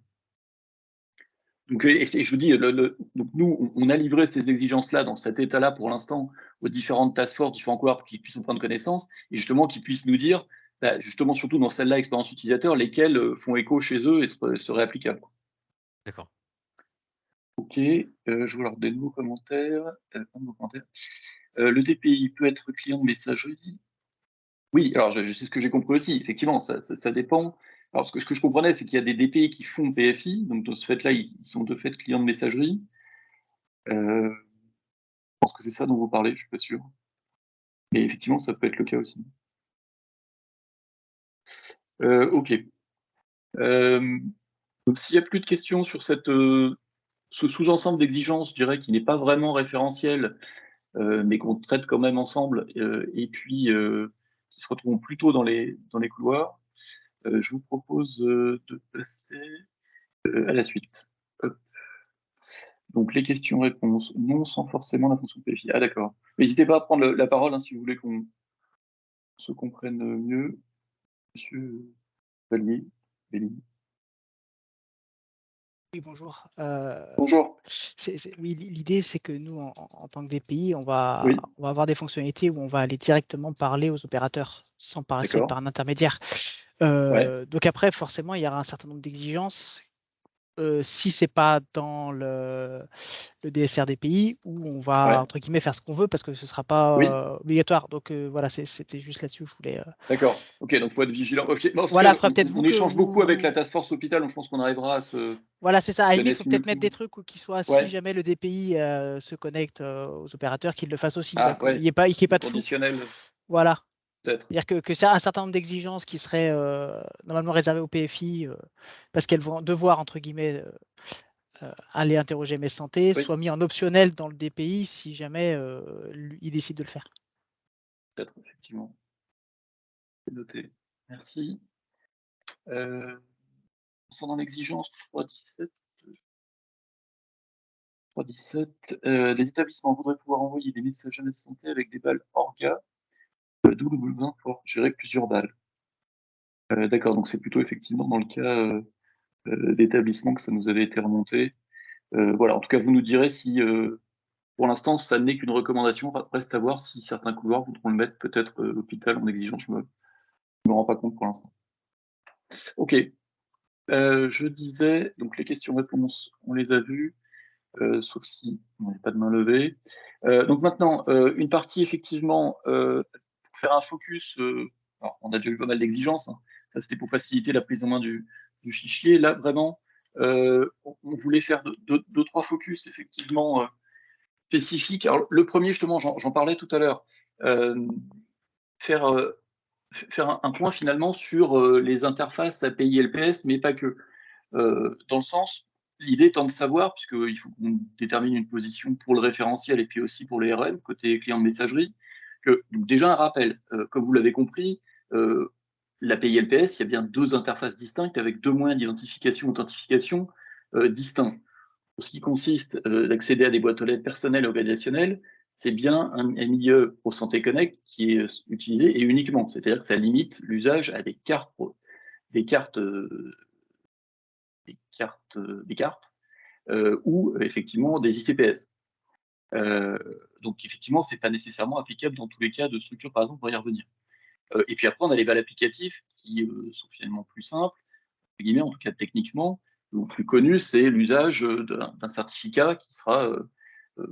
Donc, et je vous dis, donc nous, on a livré ces exigences-là dans cet état-là pour l'instant aux différentes task force, différents couloirs qui puissent en prendre connaissance, et justement qui puissent nous dire, justement surtout dans celle-là, expérience utilisateur, lesquelles font écho chez eux et seraient applicables. D'accord. Ok, je vois alors des nouveaux commentaires. Le DPI peut être client de messagerie. Oui, alors je sais ce que j'ai compris aussi. Effectivement, ça dépend. Alors ce que je comprenais, c'est qu'il y a des DPI qui font PFI, donc de ce fait-là, ils sont de fait clients de messagerie. Je pense que c'est ça dont vous parlez, je suis pas sûr. Mais effectivement, ça peut être le cas aussi. Ok. Donc s'il n'y a plus de questions sur ce sous-ensemble d'exigences, je dirais qu'il n'est pas vraiment référentiel, mais qu'on traite quand même ensemble, et puis qui se retrouvent plutôt dans les couloirs, je vous propose de passer à la suite. Hop. Donc les questions-réponses, non sans forcément la fonction PFI. Ah d'accord. N'hésitez pas à prendre la parole si vous voulez qu'on se comprenne mieux. Monsieur Vallier, Béli. Oui, bonjour. Bonjour. Oui, l'idée, c'est que nous, en tant que DPI, on va Oui. avoir des fonctionnalités où on va aller directement parler aux opérateurs sans passer D'accord. par un intermédiaire. Ouais. Donc après, forcément, il y aura un certain nombre d'exigences. Si c'est pas dans le DSR DPI, où on va, Ouais. entre guillemets, faire ce qu'on veut parce que ce sera pas Oui. obligatoire. Donc voilà, c'était juste là-dessus où je voulais. D'accord. Ok, donc il faut être vigilant. Ok. En tout Voilà, cas, faudra peut-être on que échange beaucoup avec vous. la task force hôpital, donc je pense qu'on arrivera à se Voilà, c'est ça. À la limite, il faut connaître mieux peut-être que mettre des vous. trucs qui soient, si Ouais. jamais le DPI se connecte aux opérateurs, qu'ils le fassent aussi. Ah, Qu'il ouais. n'y ait pas de flou. Conditionnel, Voilà. peut-être. C'est-à-dire que c'est un certain nombre d'exigences qui seraient normalement réservées au PFI parce qu'elles vont devoir, entre guillemets, aller interroger mes santé, Oui. soit mis en optionnel dans le DPI si jamais il décide de le faire. Peut-être, effectivement. C'est noté. Merci. Concernant l'exigence 3.17, les établissements voudraient pouvoir envoyer des messages à la santé avec des balles orga, d'où le besoin de pouvoir gérer plusieurs balles. D'accord, donc c'est plutôt effectivement dans le cas d'établissement que ça nous avait été remonté. Voilà, en tout cas, vous nous direz si, pour l'instant, ça n'est qu'une recommandation. Reste à voir si certains couloirs voudront le mettre peut-être l'hôpital en exigence. Je me rends pas compte pour l'instant. Ok. Je disais, donc les questions-réponses, on les a vues, sauf si on n'a pas de main levée. Donc maintenant, une partie effectivement, pour faire un focus, alors on a déjà eu pas mal d'exigences, hein. Ça c'était pour faciliter la prise en main du fichier. Là, vraiment, on voulait faire deux, trois focus effectivement spécifiques. Alors, le premier, justement, j'en parlais tout à l'heure, faire un point finalement sur les interfaces API LPS, mais pas que. Dans le sens, l'idée étant de savoir, puisqu'il faut qu'on détermine une position pour le référentiel et puis aussi pour les RM, côté client de messagerie, que donc déjà un rappel, comme vous l'avez compris, l'API LPS, il y a bien deux interfaces distinctes avec deux moyens d'identification et authentification distincts. Pour ce qui consiste d'accéder à des boîtes aux lettres personnelles et organisationnelles, c'est bien un milieu pour Santé Connect qui est utilisé et uniquement. C'est-à-dire que ça limite l'usage à des cartes, ou effectivement des ICPS. Donc effectivement, c'est pas nécessairement applicable dans tous les cas de structure, par exemple, on va y revenir. Et puis après, on a les balles applicatives qui sont finalement plus simples, entre guillemets, en tout cas techniquement, ou plus connu, c'est l'usage d'un certificat qui sera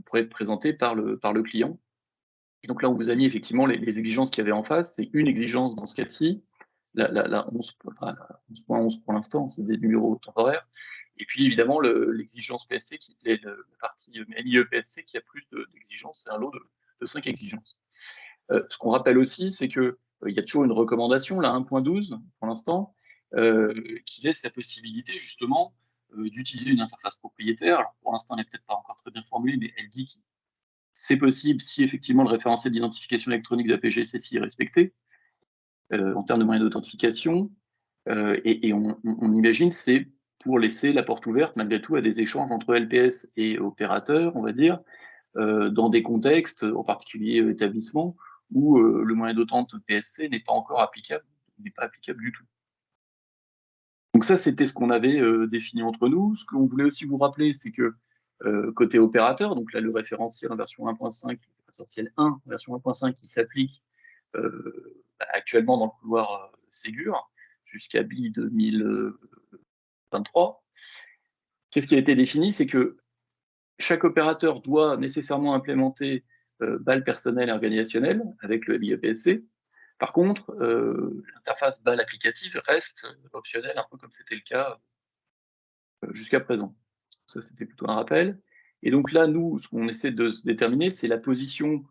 pourrait être présenté par le client. Et donc là, on vous a mis effectivement les exigences qu'il y avait en face. C'est une exigence dans ce cas-ci, la 11.11 pour l'instant, c'est des numéros temporaires. Et puis évidemment, l'exigence PSC, qui est la partie MIE PSC, qui a plus d'exigences, c'est un lot de 5 exigences. Ce qu'on rappelle aussi, c'est qu'il y a toujours une recommandation, la 1.12 pour l'instant, qui laisse la possibilité justement d'utiliser une interface propriétaire. Alors pour l'instant, elle n'est peut-être pas encore très bien formulée, mais elle dit que c'est possible si effectivement le référentiel d'identification électronique d'APG-CCI est respecté en termes de moyens d'authentification. Et on imagine c'est pour laisser la porte ouverte malgré tout à des échanges entre LPS et opérateurs, on va dire, dans des contextes, en particulier établissements, où le moyen d'attente PSC n'est pas encore applicable, n'est pas applicable du tout. Donc ça, c'était ce qu'on avait défini entre nous. Ce qu'on voulait aussi vous rappeler, c'est que côté opérateur, donc là, le référentiel en version 1.5, le référentiel 1, version 1.5, qui s'applique actuellement dans le couloir Ségur jusqu'à BI 2023. Qu'est-ce qui a été défini? C'est que chaque opérateur doit nécessairement implémenter BAL personnel et organisationnel avec le BIEPSC. Par contre, l'interface BAL applicative reste optionnelle, un peu comme c'était le cas jusqu'à présent. Ça, c'était plutôt un rappel. Et donc là, nous, ce qu'on essaie de se déterminer, c'est la position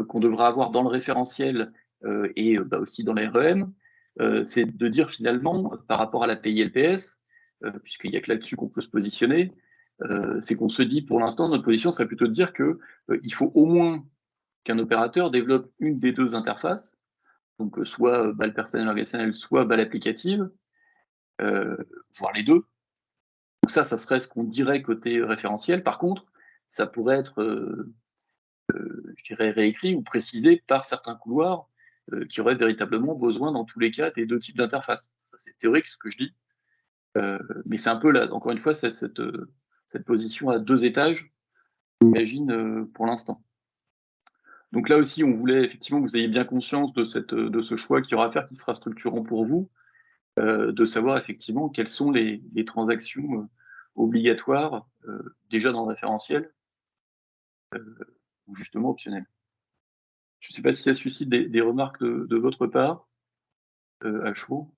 qu'on devra avoir dans le référentiel et aussi dans la REM. C'est de dire finalement, par rapport à la PI LPS, puisqu'il n'y a que là-dessus qu'on peut se positionner, c'est qu'on se dit, pour l'instant, notre position serait plutôt de dire que il faut au moins qu'un opérateur développe une des deux interfaces, donc soit BAL personnel organisationnel, soit BAL applicative, voire les deux. Donc ça serait ce qu'on dirait côté référentiel. Par contre, ça pourrait être, je dirais, réécrit ou précisé par certains couloirs qui auraient véritablement besoin, dans tous les cas, des deux types d'interfaces. C'est théorique ce que je dis, mais c'est un peu, là, encore une fois, cette position à deux étages, j'imagine, pour l'instant. Donc là aussi, on voulait effectivement que vous ayez bien conscience de ce choix qu'il y aura à faire, qui sera structurant pour vous, de savoir effectivement quelles sont les transactions obligatoires déjà dans le référentiel ou justement optionnelles. Je ne sais pas si ça suscite des remarques de votre part, à chaud.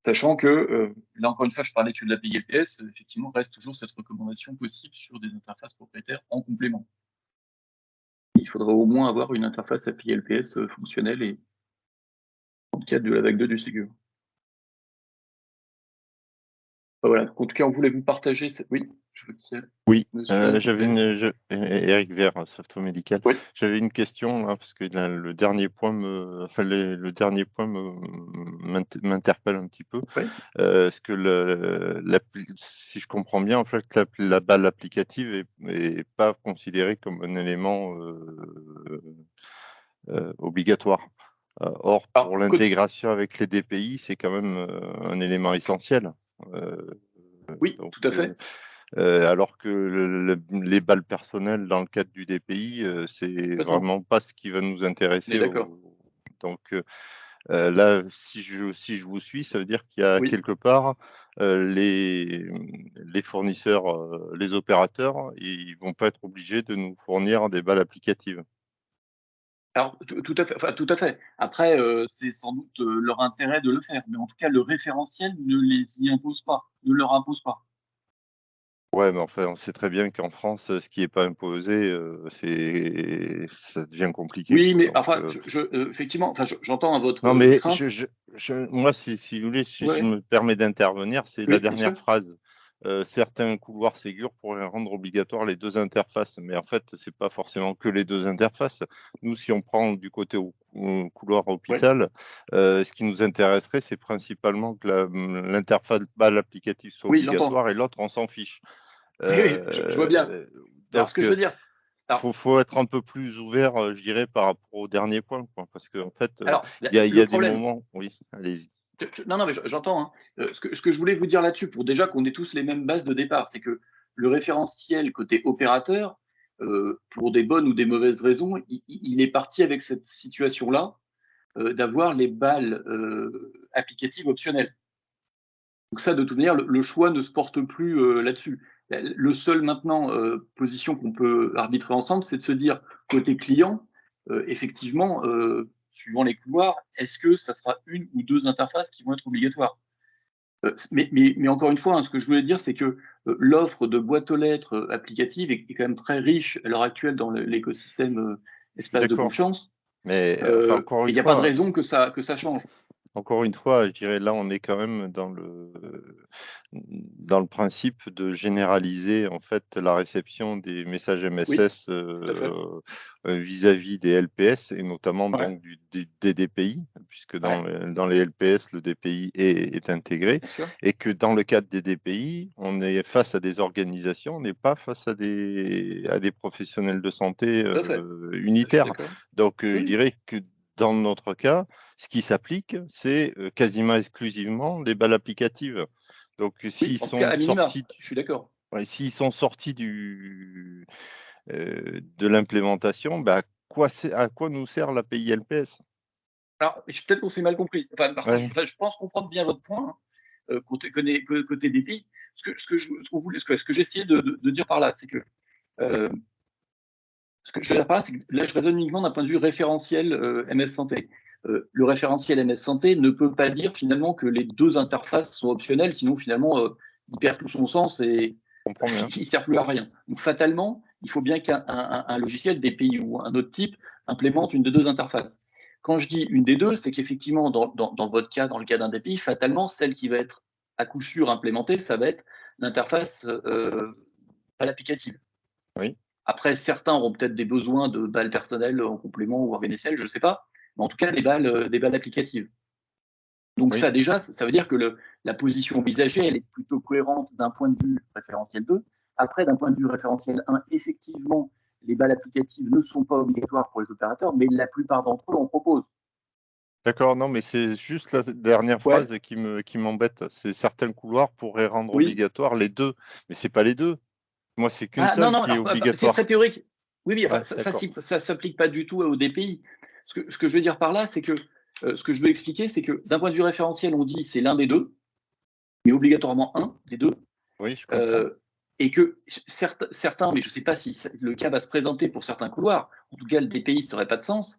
Sachant que, là encore une fois, je parlais que de la PILPS, effectivement, reste toujours cette recommandation possible sur des interfaces propriétaires en complément. Il faudra au moins avoir une interface API LPS fonctionnelle et dans le cadre de la vague 2 du Ségur. Voilà, en tout cas, on voulait vous partager cette... Oui, je veux dire. Oui, j'avais Eric Vert, Software Médical. Oui. J'avais une question hein, parce que le dernier point m'interpelle un petit peu. Oui. Est-ce que si je comprends bien, en fait, la BAL applicative est pas considérée comme un élément obligatoire. Or, pour l'intégration avec les DPI, c'est quand même un élément essentiel. Oui, donc, tout à fait. Alors que les BAL personnelles dans le cadre du DPI, c'est vraiment pas ce qui va nous intéresser. Donc là, si je vous suis, ça veut dire qu'il y a quelque part les fournisseurs, les opérateurs, ils vont pas être obligés de nous fournir des BAL applicatives. Alors, tout à fait. Enfin, tout à fait. Après, c'est sans doute leur intérêt de le faire, mais en tout cas, le référentiel ne les y impose pas, ne leur impose pas. Ouais, mais enfin, on sait très bien qu'en France, ce qui n'est pas imposé, ça devient compliqué. Oui, mais enfin, effectivement, enfin, j'entends votre non, mais crainte. moi, si vous voulez, si je me permets d'intervenir, c'est la dernière phrase. Certains couloirs Ségur pourraient rendre obligatoire les deux interfaces, mais en fait, c'est pas forcément que les deux interfaces. Nous, si on prend du côté au couloir hôpital, ce qui nous intéresserait, c'est principalement que l'interface BAL applicative soit obligatoire et l'autre, on s'en fiche. Oui, je vois bien. Alors, ce que je veux dire, il faut être un peu plus ouvert, je dirais, par rapport au dernier point, quoi, parce qu'en fait, il y a des moments. Oui, allez-y. Non, mais j'entends. Hein. Ce que je voulais vous dire là-dessus, pour déjà qu'on ait tous les mêmes bases de départ, c'est que le référentiel côté opérateur, pour des bonnes ou des mauvaises raisons, il est parti avec cette situation-là d'avoir les BAL applicatives optionnelles. Donc ça, de toute manière, le choix ne se porte plus là-dessus. Le seul maintenant position qu'on peut arbitrer ensemble, c'est de se dire, côté client, effectivement, suivant les couloirs, est-ce que ça sera une ou deux interfaces qui vont être obligatoires? Mais encore une fois, hein, ce que je voulais dire, c'est que l'offre de boîte aux lettres applicative est quand même très riche à l'heure actuelle dans l'écosystème espace de confiance. Mais encore il n'y a pas de raison que ça change. Encore une fois, je dirais là, on est quand même dans le principe de généraliser en fait la réception des messages MSS vis-à-vis des LPS et notamment donc des DPI, puisque dans les LPS, le DPI est intégré, et que dans le cadre des DPI, on est face à des organisations, on n'est pas face à des professionnels de santé unitaires. Donc, je dirais que dans notre cas, ce qui s'applique, c'est quasiment exclusivement les balles applicatives. Donc, s'ils sont sortis, je suis d'accord. S'ils sont sortis de l'implémentation, à quoi nous sert l'API LPS? Alors, peut-être qu'on s'est mal compris. Je pense comprendre bien votre point côté DPI. Ce que j'essayais de dire par là, c'est que ce que je veux dire par là, c'est que là, je raisonne uniquement d'un point de vue référentiel MS Santé. Le référentiel MS Santé ne peut pas dire finalement que les deux interfaces sont optionnelles, sinon finalement, il perd tout son sens et il ne sert plus à rien. Donc fatalement, il faut bien qu'un logiciel DPI ou un autre type implémente une des deux interfaces. Quand je dis une des deux, c'est qu'effectivement, dans votre cas, dans le cas d'un DPI, fatalement, celle qui va être à coup sûr implémentée, ça va être l'interface à l'applicative. Oui. Après, certains auront peut-être des besoins de balles personnelles en complément ou organisationnelles, je ne sais pas, mais en tout cas des balles applicatives. Donc ça déjà, ça veut dire que la position envisagée, elle est plutôt cohérente d'un point de vue référentiel 2. Après, d'un point de vue référentiel 1, effectivement, les balles applicatives ne sont pas obligatoires pour les opérateurs, mais la plupart d'entre eux en proposent. D'accord, non, mais c'est juste la dernière phrase qui m'embête. C'est certains couloirs pourraient rendre obligatoire les deux, mais c'est pas les deux. Moi, c'est qu'une seule qui est obligatoire. C'est très théorique. Oui, ça ne s'applique pas du tout au DPI. Ce que je veux dire par là, c'est que ce que je veux expliquer, c'est que d'un point de vue référentiel, on dit c'est l'un des deux, mais obligatoirement un des deux. Oui, je comprends. Et que certains, mais je ne sais pas si le cas va se présenter pour certains couloirs, en tout cas le DPI, ça n'aurait pas de sens.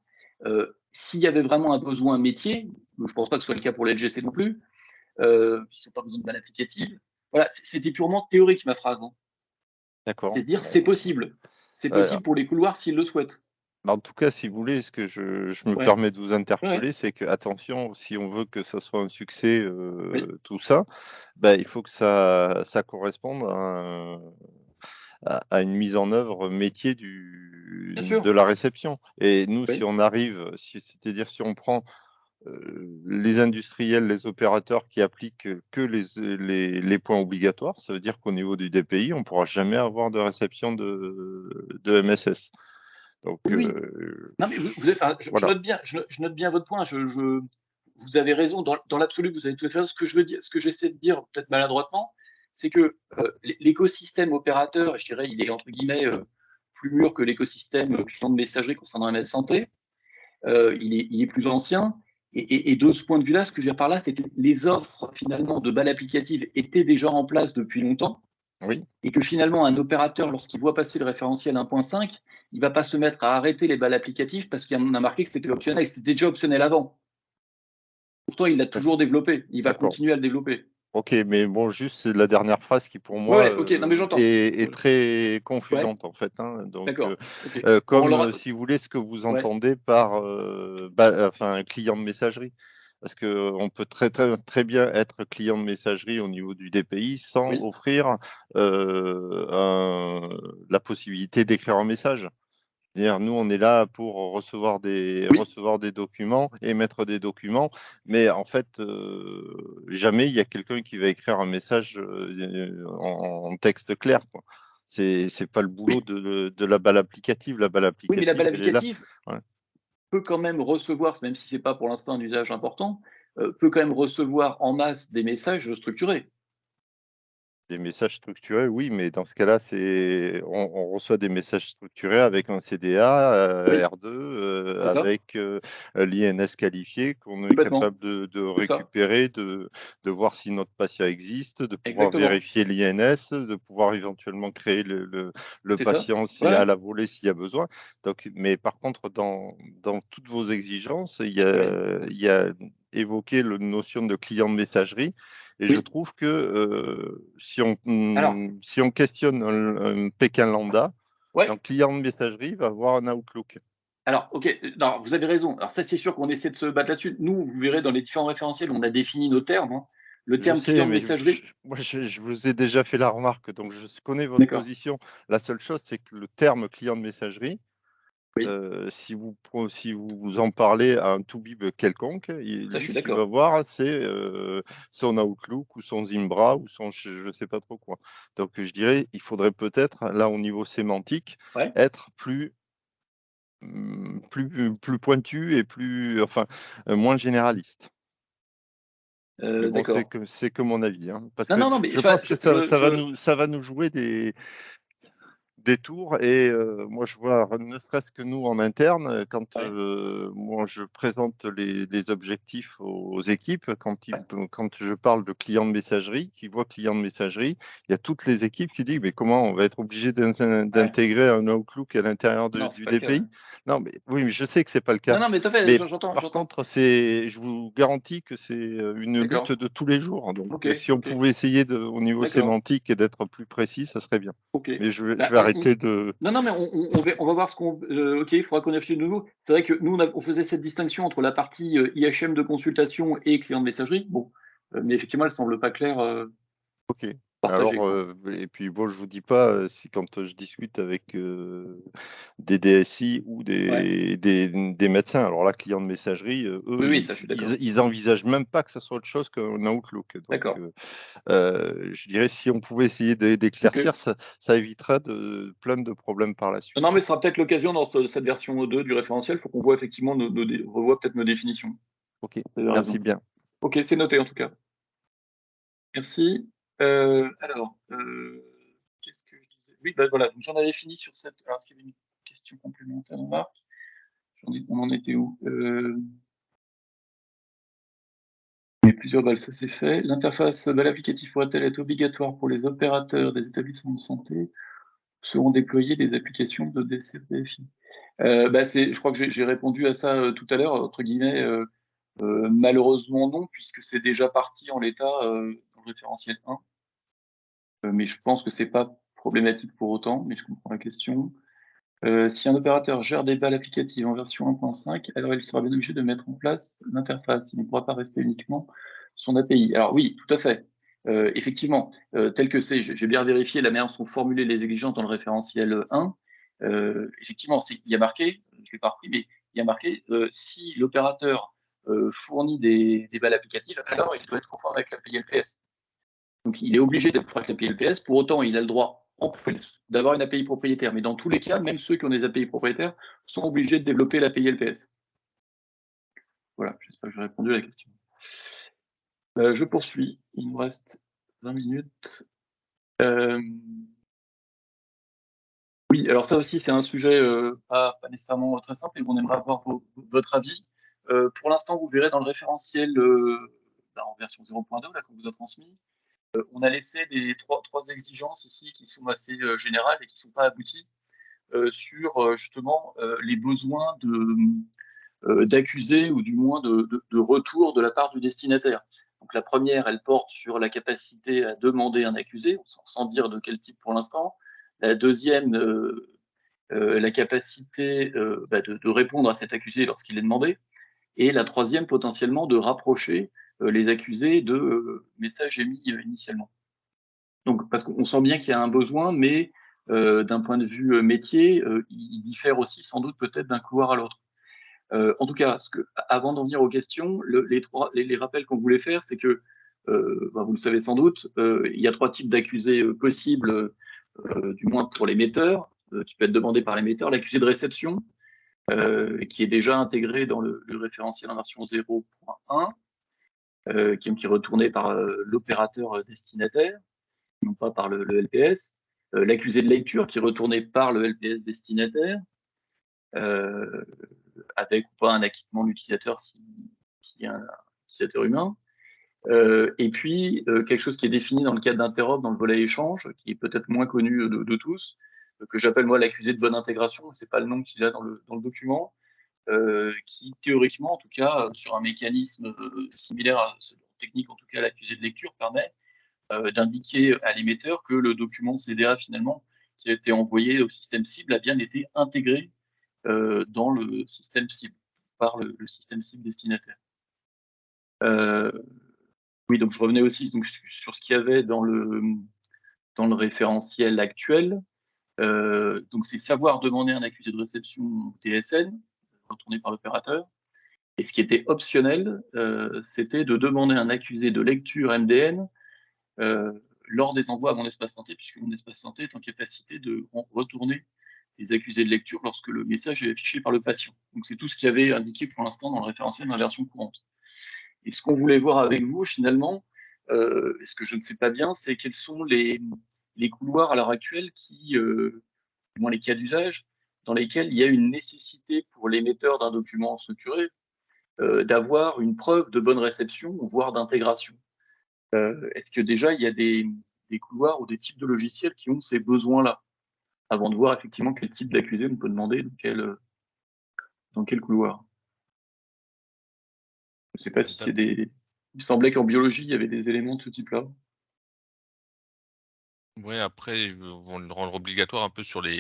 S'il y avait vraiment un besoin métier, je ne pense pas que ce soit le cas pour l'LGC non plus, ils n'ont pas besoin de balle applicative. Voilà, c'était purement théorique ma phrase. Hein. D'accord. C'est de dire c'est possible. C'est possible pour les couloirs s'ils le souhaitent. En tout cas, si vous voulez, ce que je me permets de vous interpeller, c'est que, attention, si on veut que ça soit un succès, tout ça, il faut que ça corresponde à une mise en œuvre métier de la réception. Et nous, si on arrive, c'est-à-dire si on prend les industriels, les opérateurs qui appliquent que les points obligatoires, ça veut dire qu'au niveau du DPI, on ne pourra jamais avoir de réception de MSS. Donc, non, mais je note bien votre point. Vous avez raison. Dans l'absolu, vous avez tout à fait raison. Ce que j'essaie de dire, peut-être maladroitement, c'est que l'écosystème opérateur, je dirais, il est entre guillemets plus mûr que l'écosystème client de messagerie concernant MS Santé. Il est plus ancien. Et de ce point de vue-là, ce que je veux dire par là, c'est que les offres finalement de balles applicatives étaient déjà en place depuis longtemps. Oui. Et que finalement, un opérateur, lorsqu'il voit passer le référentiel 1.5, il ne va pas se mettre à arrêter les balles applicatives parce qu'il a marqué que c'était optionnel, que c'était déjà optionnel avant. Pourtant, il l'a toujours développé. Il va continuer à le développer. Ok, mais bon, juste c'est la dernière phrase qui pour moi est très confusante en fait. Hein. Donc, comme si vous voulez ce que vous entendez par client de messagerie. Parce qu'on peut très bien être client de messagerie au niveau du DPI sans offrir la possibilité d'écrire un message. C'est-à-dire, nous, on est là pour recevoir des documents, émettre des documents, mais en fait, jamais il y a quelqu'un qui va écrire un message en texte clair. Ce n'est pas le boulot de la balle applicative. La balle applicative, mais la balle applicative peut quand même recevoir, même si ce n'est pas pour l'instant un usage important, peut quand même recevoir en masse des messages structurés. Des messages structurés, oui, mais dans ce cas-là, on reçoit des messages structurés avec un CDA, R2, avec l'INS qualifié qu'on est capable de récupérer, de voir si notre patient existe, de pouvoir vérifier l'INS, de pouvoir éventuellement créer le patient à la volée s'il y a besoin. Donc, mais par contre, dans toutes vos exigences, il y a évoqué la notion de client de messagerie. Et je trouve que si on questionne un Pékin lambda, un client de messagerie va avoir un Outlook. Alors, ok, non, vous avez raison. Alors ça, c'est sûr qu'on essaie de se battre là-dessus. Nous, vous verrez dans les différents référentiels, on a défini nos termes. Hein. Le terme client de messagerie. Moi, je vous ai déjà fait la remarque, donc je connais votre position. La seule chose, c'est que le terme client de messagerie, Oui. Si vous en parlez à un toubib quelconque, lui, Ça, je suis ce qu'il d'accord. va voir, c'est son Outlook ou son Zimbra ou son je sais pas trop quoi. Donc je dirais, il faudrait peut-être, là, au niveau sémantique, Ouais. être plus pointu et moins généraliste. Mais bon, D'accord. c'est que mon avis, hein, parce Non, que non, non, mais je pense que je ça va nous jouer des tours et moi je vois, ne serait-ce que nous en interne, quand ouais, moi je présente les objectifs aux équipes, ouais. quand je parle de client de messagerie, qui voit client de messagerie, il y a toutes les équipes qui disent mais comment on va être obligé d'intégrer un Outlook à l'intérieur Non, c'est du pas le cas, ouais. DPI? Non, mais oui, mais je sais que c'est pas le cas. Non, non, mais tout à fait, Mais j'entends. par contre, je vous garantis que c'est une lutte D'accord. de tous les jours. Donc, Ok, si on ok. pouvait essayer au niveau D'accord. sémantique et d'être plus précis, ça serait bien. Ok. Mais je Bah, vais arrêter de. non, non, mais on va voir ce qu'on. Ok, il faudra qu'on affiche de nouveau. C'est vrai que nous, on faisait cette distinction entre la partie IHM de consultation et client de messagerie. Bon, mais effectivement, elle semble pas claire, Ok. partagée, Alors, quoi. et puis bon, je vous dis pas si quand je discute avec des DSI ou Ouais. des médecins. Alors là, clients de messagerie, eux, Oui, oui, ça, je suis d'accord. ils envisagent même pas que ça soit autre chose qu'un Outlook. Donc, D'accord. je dirais si on pouvait essayer Ok. d'éclaircir, ça évitera plein de problèmes par la suite. Non, mais ce sera peut-être l'occasion dans cette version 2 du référentiel. Il faut qu'on voit effectivement revoie peut-être nos définitions. Ok, Vous avez merci raison. bien. Ok, c'est noté en tout cas. Merci. Alors, qu'est-ce que je disais? Oui, bah voilà, donc j'en avais fini sur cette. Alors, est-ce qu'il y avait une question complémentaire, Marc? On en était où? Il y a plusieurs balles, ça c'est fait. L'interface balle applicative pourrait-elle être obligatoire pour les opérateurs des établissements de santé? Seront déployées des applications de DCPFI? Bah, je crois que j'ai répondu à ça tout à l'heure, entre guillemets. Malheureusement non, puisque c'est déjà parti en l'état dans le référentiel 1. Mais je pense que c'est pas problématique pour autant, mais je comprends la question. Si un opérateur gère des balles applicatives en version 1.5, alors il sera bien obligé de mettre en place l'interface. Il ne pourra pas rester uniquement son API. Alors oui, tout à fait. Effectivement, tel que c'est, j'ai bien vérifié la manière dont sont formulées les exigences dans le référentiel 1. Effectivement, il y a marqué, je ne l'ai pas repris, mais il y a marqué si l'opérateur fournit des balles applicatives, alors il doit être conforme avec l'API LPS. Donc il est obligé d'être avec l'API LPS, pour autant il a le droit en plus d'avoir une API propriétaire. Mais dans tous les cas, même ceux qui ont des API propriétaires sont obligés de développer l'API LPS. Voilà, j'espère que j'ai répondu à la question. Je poursuis, il nous reste 20 minutes. Oui, alors ça aussi c'est un sujet pas nécessairement très simple, et on aimerait avoir votre avis. Pour l'instant, vous verrez dans le référentiel en version 0.2 qu'on vous a transmis, on a laissé trois exigences ici qui sont assez générales et qui ne sont pas abouties sur justement les besoins d'accusés ou du moins de retour de la part du destinataire. Donc la première, elle porte sur la capacité à demander un accusé, sans dire de quel type pour l'instant. La deuxième, la capacité de répondre à cet accusé lorsqu'il est demandé. Et la troisième, potentiellement, de rapprocher les accusés de messages émis initialement. Donc, parce qu'on sent bien qu'il y a un besoin, mais d'un point de vue métier, il diffère aussi sans doute peut-être d'un couloir à l'autre. En tout cas, avant d'en venir aux questions, les rappels qu'on voulait faire, c'est que, vous le savez sans doute, il y a trois types d'accusés possibles, du moins pour l'émetteur, qui peut être demandé par l'émetteur. L'accusé de réception, qui est déjà intégré dans le référentiel en version 0.1, qui est retourné par l'opérateur destinataire, non pas par le LPS. L'accusé de lecture, qui est retourné par le LPS destinataire, avec ou pas un acquittement de l'utilisateur s'il y a un utilisateur humain. Et puis, quelque chose qui est défini dans le cadre d'Interop, dans le volet échange, qui est peut-être moins connu de tous, que j'appelle moi l'accusé de bonne intégration, c'est pas le nom qu'il a dans le document, qui théoriquement, en tout cas, sur un mécanisme similaire à ce technique, en tout cas l'accusé de lecture, permet d'indiquer à l'émetteur que le document CDA finalement qui a été envoyé au système cible a bien été intégré dans le système cible par le système cible destinataire. Oui, donc je revenais aussi donc, sur ce qu'il y avait dans le référentiel actuel. Donc c'est savoir demander un accusé de réception DSN, retourné par l'opérateur. Et ce qui était optionnel, c'était de demander un accusé de lecture MDN lors des envois à mon espace santé, puisque mon espace santé est en capacité de retourner les accusés de lecture lorsque le message est affiché par le patient. Donc c'est tout ce qu'il y avait indiqué pour l'instant dans le référentiel de la version courante. Et ce qu'on voulait voir avec vous, finalement, ce que je ne sais pas bien, c'est quels sont les couloirs à l'heure actuelle qui, du moins les cas d'usage, dans lesquels il y a une nécessité pour l'émetteur d'un document structuré d'avoir une preuve de bonne réception, voire d'intégration. Est-ce que déjà il y a des couloirs ou des types de logiciels qui ont ces besoins-là, avant de voir effectivement quel type d'accusé on peut demander dans quel couloir? Je ne sais pas si c'est des... Il me semblait qu'en biologie, il y avait des éléments de ce type-là. Ouais, après, ils vont le rendre obligatoire un peu sur la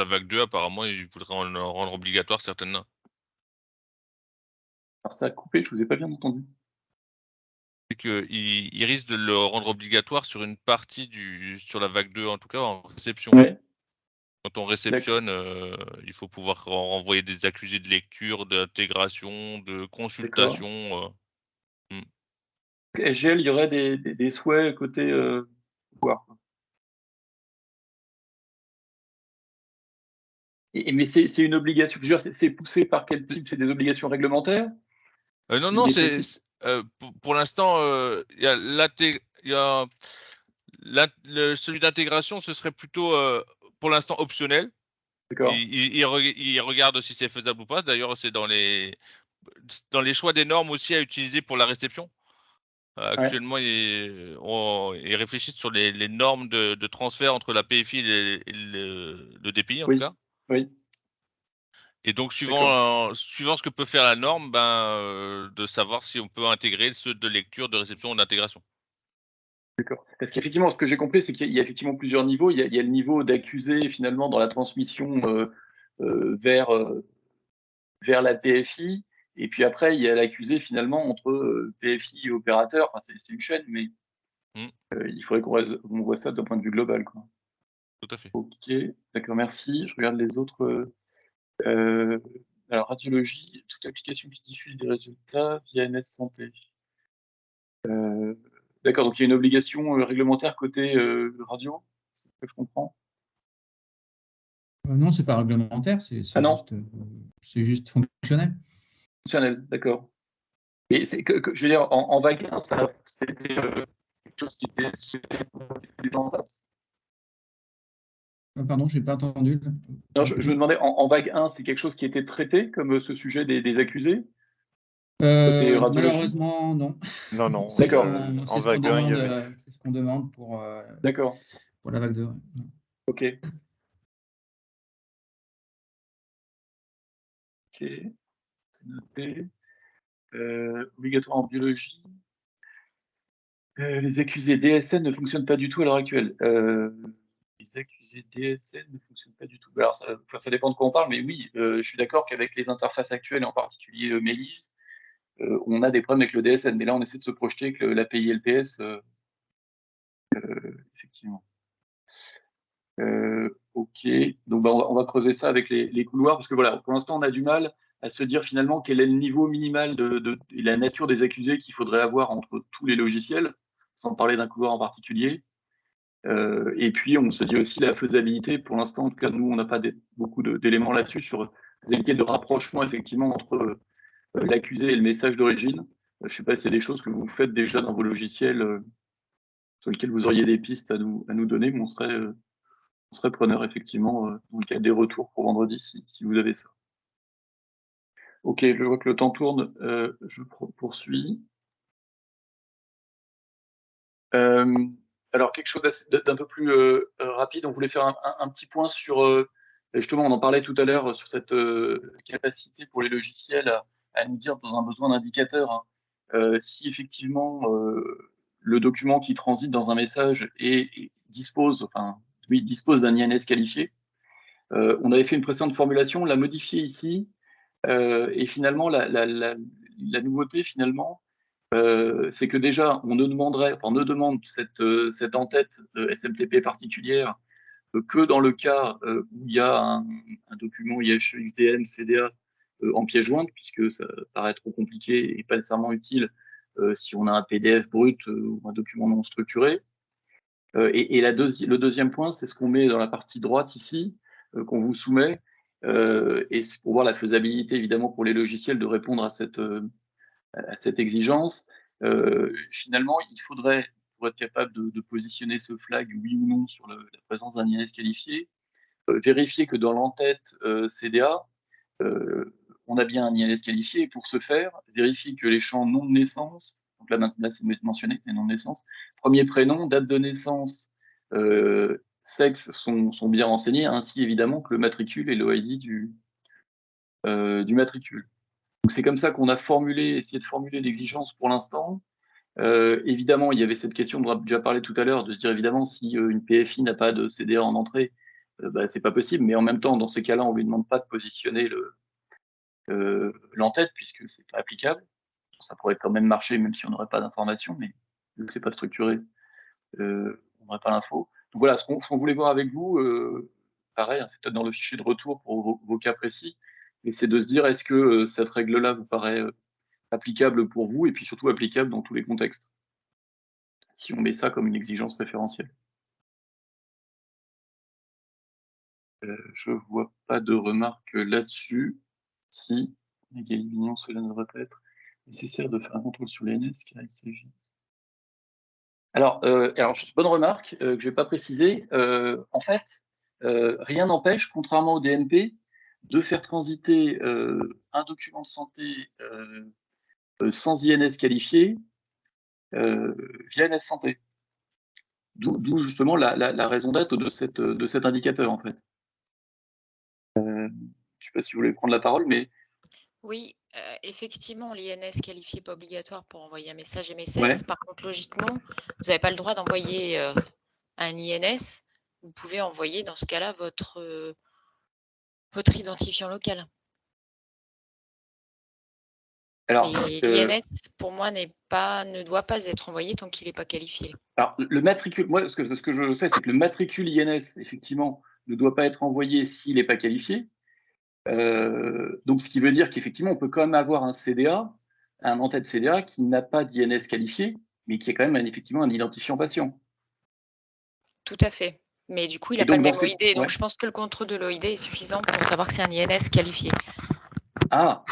vague 2, apparemment, ils voudraient le rendre obligatoire certaines. Alors ça a coupé, je ne vous ai pas bien entendu. C'est qu'ils risquent de le rendre obligatoire sur une partie sur la vague 2, en tout cas en réception. Ouais. Quand on réceptionne, il faut pouvoir renvoyer des accusés de lecture, d'intégration, de consultation. SGL, il y aurait des souhaits côté pouvoir. Mais c'est une obligation. Je veux dire, c'est poussé par quel type? C'est des obligations réglementaires? Non, c'est pour l'instant, il y a celui d'intégration, ce serait plutôt pour l'instant optionnel. D'accord. Il regarde si c'est faisable ou pas. D'ailleurs, c'est dans les choix des normes aussi à utiliser pour la réception. Actuellement, ils réfléchissent sur les normes de transfert entre la PFI et le DPI, en tout cas. Oui. Et donc, suivant ce que peut faire la norme, de savoir si on peut intégrer ceux de lecture, de réception ou d'intégration. D'accord. Parce qu'effectivement, ce que j'ai compris, c'est qu'il y a effectivement plusieurs niveaux. Il y a le niveau d'accusé, finalement, dans la transmission vers la PFI. Et puis après, il y a l'accusé, finalement, entre PFI et opérateur. Enfin, c'est une chaîne, mais il faudrait qu'on voit ça d'un point de vue global, quoi. Tout à fait. Ok, d'accord, merci. Je regarde les autres. Alors, radiologie, toute application qui diffuse des résultats via NS Santé. D'accord, donc il y a une obligation réglementaire côté radio, c'est ce que je comprends? Non, c'est pas réglementaire, c'est juste fonctionnel. Fonctionnel, d'accord. Et c'est je veux dire, en vague 1, c'était quelque chose qui était déjà en place? Pardon, je n'ai pas entendu. Non, je me demandais, en vague 1, c'est quelque chose qui était traité comme ce sujet des accusés? Malheureusement, non. Non. D'accord. En vague 1, il y avait. C'est ce qu'on demande pour la vague 2. Ouais. Ok. Ok, c'est noté. Obligatoire en biologie. Les accusés DSN ne fonctionnent pas du tout à l'heure actuelle. Les accusés DSN ne fonctionnent pas du tout. Alors, ça dépend de quoi on parle, mais oui, je suis d'accord qu'avec les interfaces actuelles, en particulier Mélis, on a des problèmes avec le DSN. Mais là, on essaie de se projeter avec l'API LPS, effectivement. Ok, donc on va creuser ça avec les couloirs, parce que voilà, pour l'instant, on a du mal à se dire finalement quel est le niveau minimal et la nature des accusés qu'il faudrait avoir entre tous les logiciels, sans parler d'un couloir en particulier. Et puis, on se dit aussi la faisabilité. Pour l'instant, en tout cas, nous, on n'a pas beaucoup d'éléments là-dessus sur la faisabilité de rapprochement, effectivement, entre l'accusé et le message d'origine. Je ne sais pas si c'est des choses que vous faites déjà dans vos logiciels sur lesquels vous auriez des pistes à nous donner, mais on serait preneur, effectivement, dans le cadre des retours pour vendredi, si vous avez ça. Ok, je vois que le temps tourne. Je poursuis. Alors, quelque chose d'un peu plus rapide, on voulait faire un petit point sur, justement, on en parlait tout à l'heure, sur cette capacité pour les logiciels à nous dire dans un besoin d'indicateur, si effectivement le document qui transite dans un message dispose d'un INS qualifié. On avait fait une précédente formulation, on l'a modifié ici, et finalement, la nouveauté, finalement, c'est que déjà, on ne demande cette en-tête SMTP particulière que dans le cas où il y a un document IHE-XDM CDA en pièce jointe, puisque ça paraît trop compliqué et pas nécessairement utile si on a un PDF brut ou un document non structuré. Et le deuxième point, c'est ce qu'on met dans la partie droite ici, qu'on vous soumet, et c'est pour voir la faisabilité, évidemment, pour les logiciels de répondre à cette exigence. Finalement, il faudrait, pour être capable de positionner ce flag, oui ou non, sur la présence d'un INS qualifié, vérifier que dans l'entête CDA, on a bien un INS qualifié, et pour ce faire, vérifier que les champs nom de naissance, donc là c'est mentionné, les noms de naissance, premier prénom, date de naissance, sexe sont bien renseignés, ainsi évidemment que le matricule et l'OID du matricule. Donc c'est comme ça qu'on a essayé de formuler l'exigence pour l'instant. Évidemment, il y avait cette question dont on a déjà parlé tout à l'heure, de se dire évidemment si une PFI n'a pas de CDA en entrée, c'est pas possible, mais en même temps, dans ces cas-là, on lui demande pas de positionner l'entête, puisque c'est pas applicable. Ça pourrait quand même marcher, même si on n'aurait pas d'informations, mais vu que c'est pas structuré, on n'aurait pas l'info. Donc voilà, ce qu'on voulait voir avec vous, pareil, hein, c'est peut-être dans le fichier de retour pour vos cas précis, et c'est de se dire est-ce que cette règle-là vous paraît applicable pour vous, et puis surtout applicable dans tous les contextes, si on met ça comme une exigence référentielle. Je vois pas de remarques là-dessus. Si, Magali Mignon, cela ne devrait pas être nécessaire de faire un contrôle sur l'INS, car il s'agit. Alors, bonne remarque que je n'ai pas précisé. En fait, rien n'empêche, contrairement au DMP, de faire transiter un document de santé sans INS qualifié via INS santé. D'où justement la raison d'être de cet indicateur, en fait. Je ne sais pas si vous voulez prendre la parole, mais... Oui, effectivement, l'INS qualifié pas obligatoire pour envoyer un message MSS. Ouais. Par contre, logiquement, vous n'avez pas le droit d'envoyer un INS. Vous pouvez envoyer, dans ce cas-là, votre identifiant local. Alors, l'INS, pour moi, ne doit pas être envoyé tant qu'il n'est pas qualifié. Alors, le matricule, moi, ce que je sais, c'est que le matricule INS, effectivement, ne doit pas être envoyé s'il n'est pas qualifié. Donc, ce qui veut dire qu'effectivement, on peut quand même avoir un CDA, un en-tête CDA qui n'a pas d'INS qualifié, mais qui est quand même effectivement un identifiant patient. Tout à fait. Mais du coup, il n'a pas le même OID. Donc, je pense que le contrôle de l'OID est suffisant pour savoir que c'est un INS qualifié. Ah.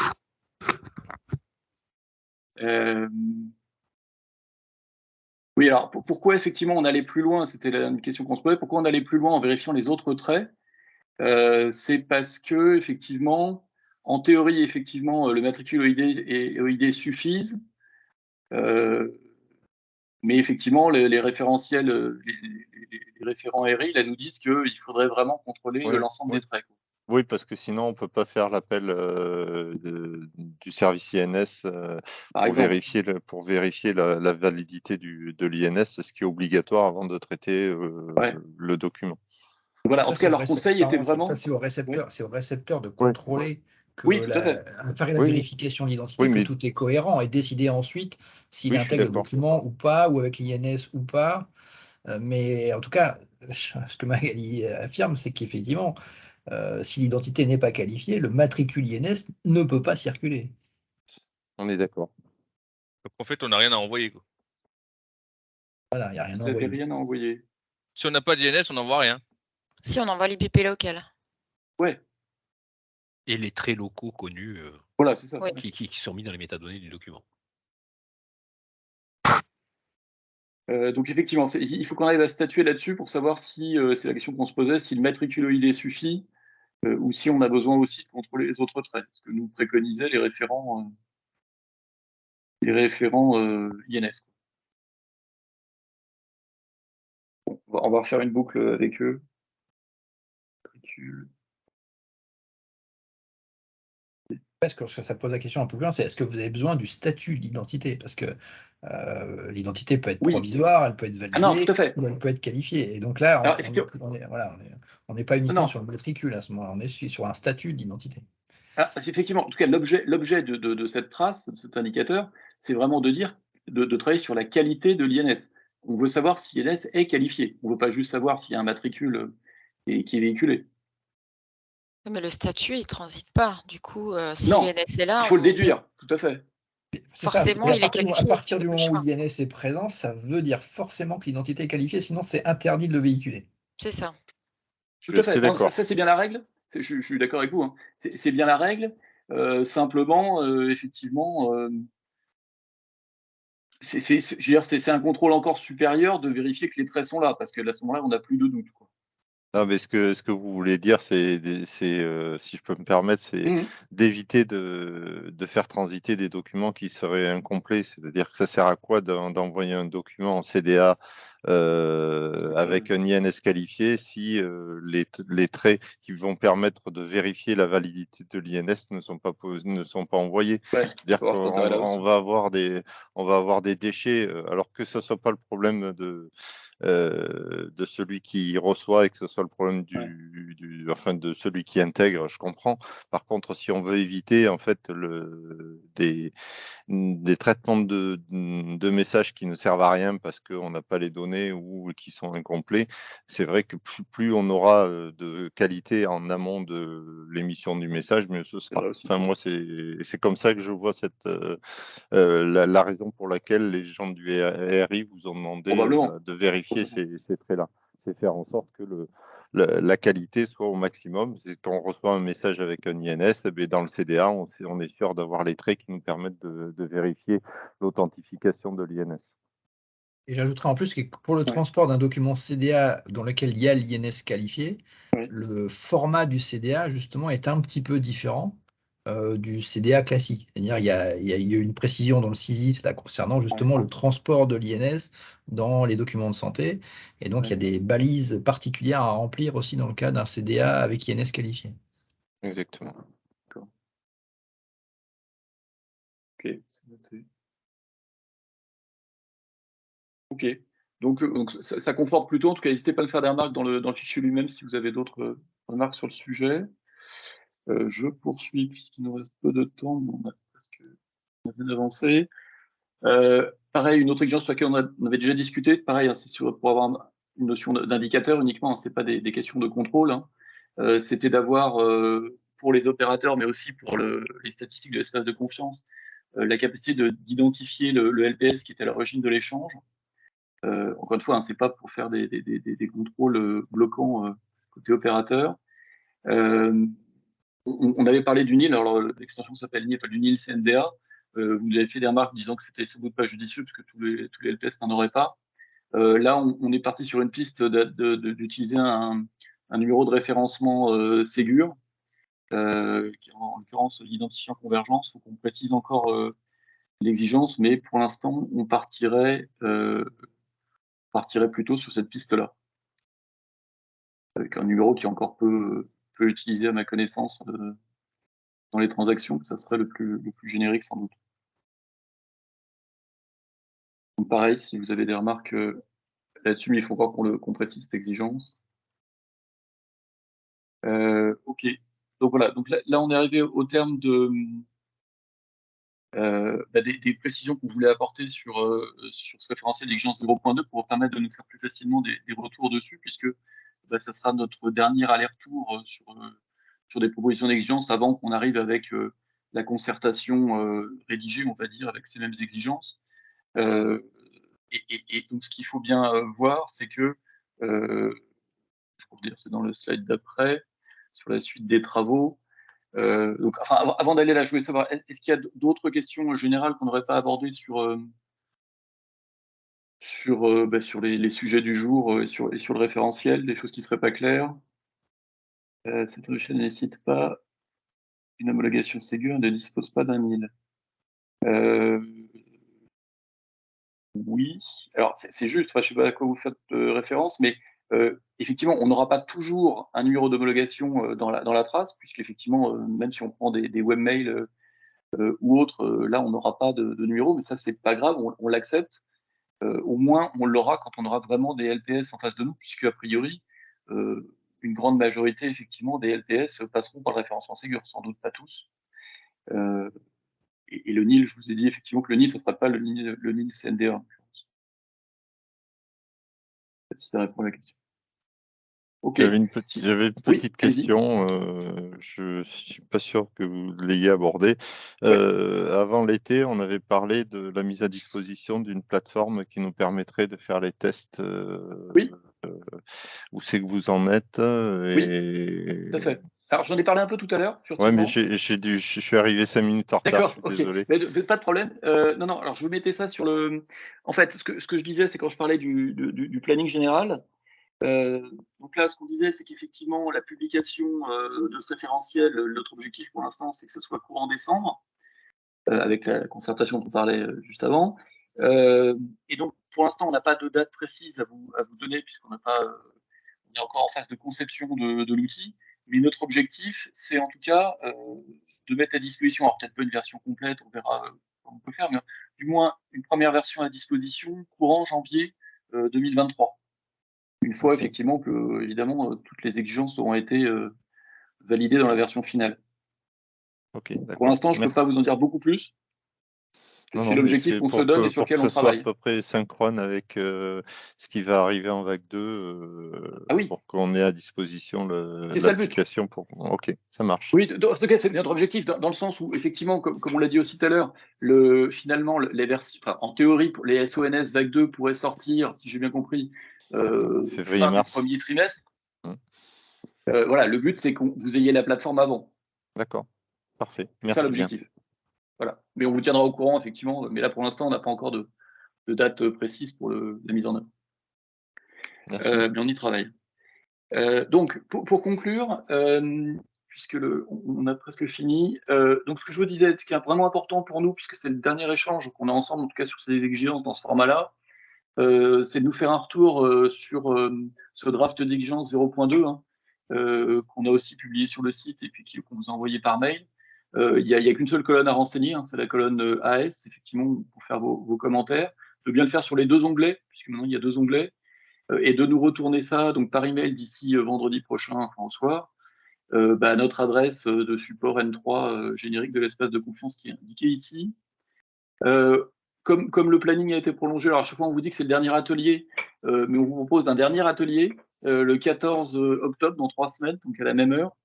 Oui, alors pourquoi effectivement on allait plus loin? C'était une question qu'on se posait. Pourquoi on allait plus loin en vérifiant les autres traits? C'est parce que effectivement, en théorie, effectivement, le matricule OID suffisent, mais effectivement, les référentiels, les référents RI, là, nous disent qu'il faudrait vraiment contrôler l'ensemble des traits. Oui, parce que sinon, on ne peut pas faire l'appel du service INS pour vérifier la validité de l'INS, ce qui est obligatoire avant de traiter le document. Voilà, en tout cas, leur conseil était vraiment... Ça, c'est au récepteur de contrôler, faire la vérification de l'identité, que tout est cohérent, et décider ensuite s'il intègre le document ou pas, ou avec l'INS ou pas. Mais en tout cas, ce que Magali affirme, c'est qu'effectivement, si l'identité n'est pas qualifiée, le matricule INS ne peut pas circuler. On est d'accord. Donc en fait, on n'a rien à envoyer, quoi. Voilà, il n'y a rien à envoyer. Vous n'avez rien à envoyer. Si on n'a pas d'INS, on n'envoie rien. Si on envoie l'IPP local. Ouais. Et les traits locaux connus voilà, c'est ça. Qui sont mis dans les métadonnées du document. Donc effectivement, il faut qu'on arrive à statuer là-dessus pour savoir si, c'est la question qu'on se posait, si le matricule OID suffit, ou si on a besoin aussi de contrôler les autres traits, ce que nous préconisaient les référents INS. Bon, on va refaire une boucle avec eux. Matricule. Parce que ça pose la question un peu plus loin, c'est est-ce que vous avez besoin du statut d'identité? Parce que l'identité peut être provisoire, elle peut être validée, ou elle peut être qualifiée. Et donc là, on n'est pas uniquement sur le matricule à ce moment-là, on est sur un statut d'identité. Effectivement, en tout cas, l'objet de cette trace, de cet indicateur, c'est vraiment de travailler sur la qualité de l'INS. On veut savoir si l'INS est qualifié. On ne veut pas juste savoir s'il y a un matricule et qui est véhiculé. Mais le statut, il ne transite pas. Du coup, si Non, l'INS est là, il faut le déduire, tout à fait. forcément, il est qualifié. À partir du il n'y a pas moment le où choix. l'INS est présent, ça veut dire forcément que l'identité est qualifiée, sinon c'est interdit de le véhiculer. C'est ça. Tout à fait. Non, ça, c'est bien la règle. Je suis d'accord avec vous. Hein. C'est bien la règle. Simplement, effectivement, c'est un contrôle encore supérieur de vérifier que les traits sont là, parce qu'à ce moment-là, on n'a plus de doute, quoi. Non, mais ce que vous voulez dire, si je peux me permettre, c'est d'éviter de faire transiter des documents qui seraient incomplets. C'est-à-dire que ça sert à quoi d'envoyer un document en CDA avec un INS qualifié si les traits qui vont permettre de vérifier la validité de l'INS ne sont pas envoyés. Ouais, c'est-à-dire qu'on va avoir des déchets, alors que ce ne soit pas le problème de celui qui reçoit et que ce soit le problème de celui qui intègre, je comprends. Par contre, si on veut éviter en fait des traitements de messages qui ne servent à rien parce qu'on n'a pas les données ou qui sont incomplets, c'est vrai que plus on aura de qualité en amont de l'émission du message, mieux ce sera. Enfin, moi, c'est comme ça que je vois la raison pour laquelle les gens du RI vous ont demandé de vérifier ces traits-là. C'est faire en sorte que la qualité soit au maximum. Quand on reçoit un message avec un INS, dans le CDA, on est sûr d'avoir les traits qui nous permettent de vérifier l'authentification de l'INS. Et j'ajouterais en plus que pour le transport d'un document CDA dans lequel il y a l'INS qualifié, le format du CDA, justement, est un petit peu différent du CDA classique. C'est-à-dire il y a une précision dans le CISIS là, concernant justement le transport de l'INS dans les documents de santé. Et donc, il y a des balises particulières à remplir aussi dans le cas d'un CDA avec INS qualifié. Exactement. Ok, c'est noté. Ok. Donc ça conforte plutôt. En tout cas, n'hésitez pas à me faire des remarques dans le fichier lui-même si vous avez d'autres remarques sur le sujet. Je poursuis puisqu'il nous reste peu de temps, mais on a bien avancé. Pareil, une autre exigence sur laquelle on avait déjà discuté, pareil, hein, c'est pour avoir une notion d'indicateur uniquement, hein, ce n'est pas des questions de contrôle. Hein. C'était d'avoir, pour les opérateurs, mais aussi pour les statistiques de l'espace de confiance, la capacité d'identifier le LPS qui était à l'origine de l'échange. Encore une fois, hein, ce n'est pas pour faire des contrôles bloquants côté opérateur. On avait parlé du NIL, alors l'extension s'appelle NIL, du NIL CNDA. Vous nous avez fait des remarques disant que c'était sans doute pas judicieux parce que tous les LPS n'en auraient pas. Là, on est parti sur une piste d'utiliser un numéro de référencement Ségur, qui est en l'occurrence l'identifiant convergence. Il faut qu'on précise encore l'exigence, mais pour l'instant, on partirait plutôt sur cette piste-là, avec un numéro qui est encore peu utilisé à ma connaissance dans les transactions, ça serait le plus générique sans doute. Donc pareil, si vous avez des remarques là-dessus, mais il faut voir qu'on précise cette exigence. Ok, donc voilà, donc là on est arrivé au terme des précisions qu'on voulait apporter sur ce référentiel d'exigence 0.2 pour permettre de nous faire plus facilement des retours dessus, puisque ça sera notre dernier aller-retour sur des propositions d'exigence avant qu'on arrive avec la concertation rédigée, on va dire, avec ces mêmes exigences. Et donc, ce qu'il faut bien voir, c'est que, je peux vous dire, c'est dans le slide d'après, sur la suite des travaux. Donc, enfin, avant d'aller là, je voulais savoir, est-ce qu'il y a d'autres questions générales qu'on n'aurait pas abordées sur les sujets du jour et sur le référentiel, des choses qui ne seraient pas claires? Cette chaîne ne nécessite pas une homologation Ségur, ne dispose pas d'un NIL. Oui, alors c'est juste, je ne sais pas à quoi vous faites référence, mais effectivement, on n'aura pas toujours un numéro d'homologation dans la trace, puisqu'effectivement, même si on prend des webmails ou autres, là, on n'aura pas de numéro, mais ça, c'est pas grave, on l'accepte. Au moins, on l'aura quand on aura vraiment des LPS en face de nous, puisque a priori, une grande majorité, effectivement, des LPS passeront par le référencement Ségur, sans doute pas tous. Et le NIL, je vous ai dit effectivement que le NIL, ça ne sera pas le NIL CNDA. Si ça répond à la question. Ok. J'avais une petite question, je ne suis pas sûr que vous l'ayez abordée. Avant l'été, on avait parlé de la mise à disposition d'une plateforme qui nous permettrait de faire les tests. Oui. Où c'est que vous en êtes Oui, tout à fait. Alors, j'en ai parlé un peu tout à l'heure. Oui, mais je suis arrivé 5 minutes en retard, je suis désolé. Mais pas de problème. Non, alors je vous mettais ça sur le... En fait, ce que je disais, c'est quand je parlais du planning général. Donc là, ce qu'on disait, c'est qu'effectivement, la publication de ce référentiel, notre objectif pour l'instant, c'est que ce soit courant décembre, avec la concertation dont on parlait juste avant. Et donc, pour l'instant, on n'a pas de date précise à vous donner, puisqu'on n'a pas... on est encore en phase de conception de l'outil. Mais notre objectif, c'est en tout cas de mettre à disposition, alors peut-être pas une version complète, on verra comment on peut faire, mais du moins une première version à disposition courant janvier 2023. Une fois effectivement que, évidemment, toutes les exigences auront été validées dans la version finale. Pour l'instant, je ne peux pas vous en dire beaucoup plus. C'est l'objectif qu'on se donne et sur lequel on travaille. Pour que ce soit à peu près synchrone avec ce qui va arriver en vague 2, pour qu'on ait à disposition l'application. Ok, ça marche. Oui, en tout cas, c'est notre objectif, dans le sens où, effectivement, comme on l'a dit aussi tout à l'heure, finalement, les versions, en théorie, les SONS vague 2 pourraient sortir, si j'ai bien compris, février-mars. Premier trimestre. Voilà, le but, c'est que vous ayez la plateforme avant. D'accord, parfait. C'est ça l'objectif. Voilà. Mais on vous tiendra au courant, effectivement. Mais là, pour l'instant, on n'a pas encore de date précise pour la mise en œuvre. Mais on y travaille. Donc, pour conclure, puisque on a presque fini, donc ce que je vous disais, ce qui est vraiment important pour nous, puisque c'est le dernier échange qu'on a ensemble, en tout cas sur ces exigences dans ce format-là, c'est de nous faire un retour sur ce draft d'exigence 0.2, qu'on a aussi publié sur le site et puis qu'on vous a envoyé par mail. Il n'y a qu'une seule colonne à renseigner, c'est la colonne AS, effectivement, pour faire vos commentaires. De bien le faire sur les 2 onglets, puisque maintenant il y a 2 onglets, et de nous retourner ça donc par email d'ici vendredi prochain, enfin au soir, à notre adresse de support N3 générique de l'espace de confiance qui est indiquée ici. Comme le planning a été prolongé, alors à chaque fois on vous dit que c'est le dernier atelier, mais on vous propose un dernier atelier le 14 octobre, dans 3 semaines, donc à la même heure.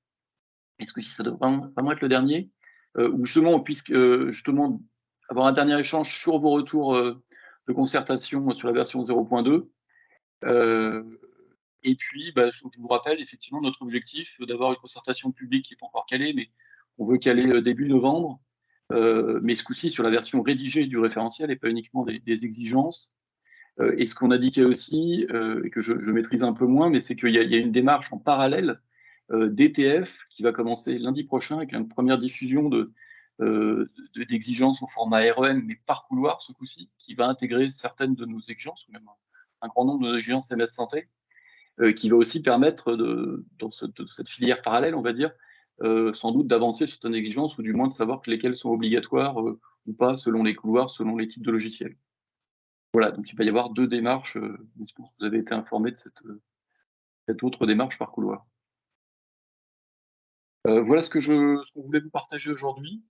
Est-ce que ça doit vraiment être le dernier, où justement on puisse justement avoir un dernier échange sur vos retours de concertation sur la version 0.2. Et puis, je vous rappelle, effectivement, notre objectif d'avoir une concertation publique qui n'est pas encore calée, mais on veut caler début novembre, mais ce coup-ci sur la version rédigée du référentiel et pas uniquement des exigences. Et ce qu'on indiquait aussi, et que je maîtrise un peu moins, mais c'est qu'il y a une démarche en parallèle d'ETF qui va commencer lundi prochain avec une première diffusion d'exigences au format REM, mais par couloir ce coup-ci, qui va intégrer certaines de nos exigences, ou même un grand nombre de nos exigences MS Santé, qui va aussi permettre, dans cette filière parallèle, on va dire, sans doute d'avancer sur certaines exigences, ou du moins de savoir lesquelles sont obligatoires ou pas, selon les couloirs, selon les types de logiciels. Voilà, donc il va y avoir 2 démarches. Je pense que vous avez été informé de cette autre démarche par couloir. Voilà ce qu'on voulait vous partager aujourd'hui.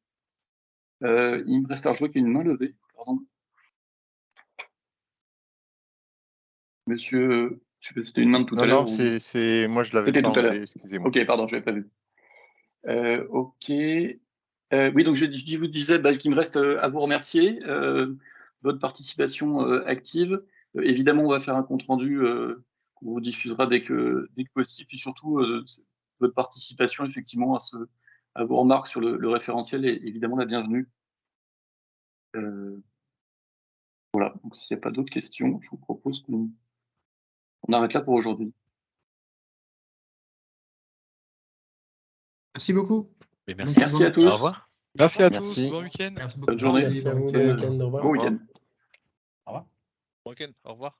Il me reste à jouer qu'il y a une main levée. Pardon. Monsieur, je ne sais pas si c'était une main de tout à l'heure. Non, moi je l'avais pas enlevé, excusez-moi. Ok, pardon, je n'avais pas vu. Ok. Oui, donc je vous disais qu'il me reste à vous remercier. Votre participation active. Évidemment, on va faire un compte-rendu qu'on vous diffusera dès que possible. Puis surtout, votre participation, effectivement, à vos remarques sur le référentiel est évidemment la bienvenue. Voilà, donc s'il n'y a pas d'autres questions, je vous propose qu'on arrête là pour aujourd'hui. Merci beaucoup. Merci à tous. Au revoir. Merci à tous. Bon week-end. Merci beaucoup. Bonne journée. Merci à vous. Bon week-end. Au revoir. Bon week-end. Au revoir. Bon week-end. Au revoir.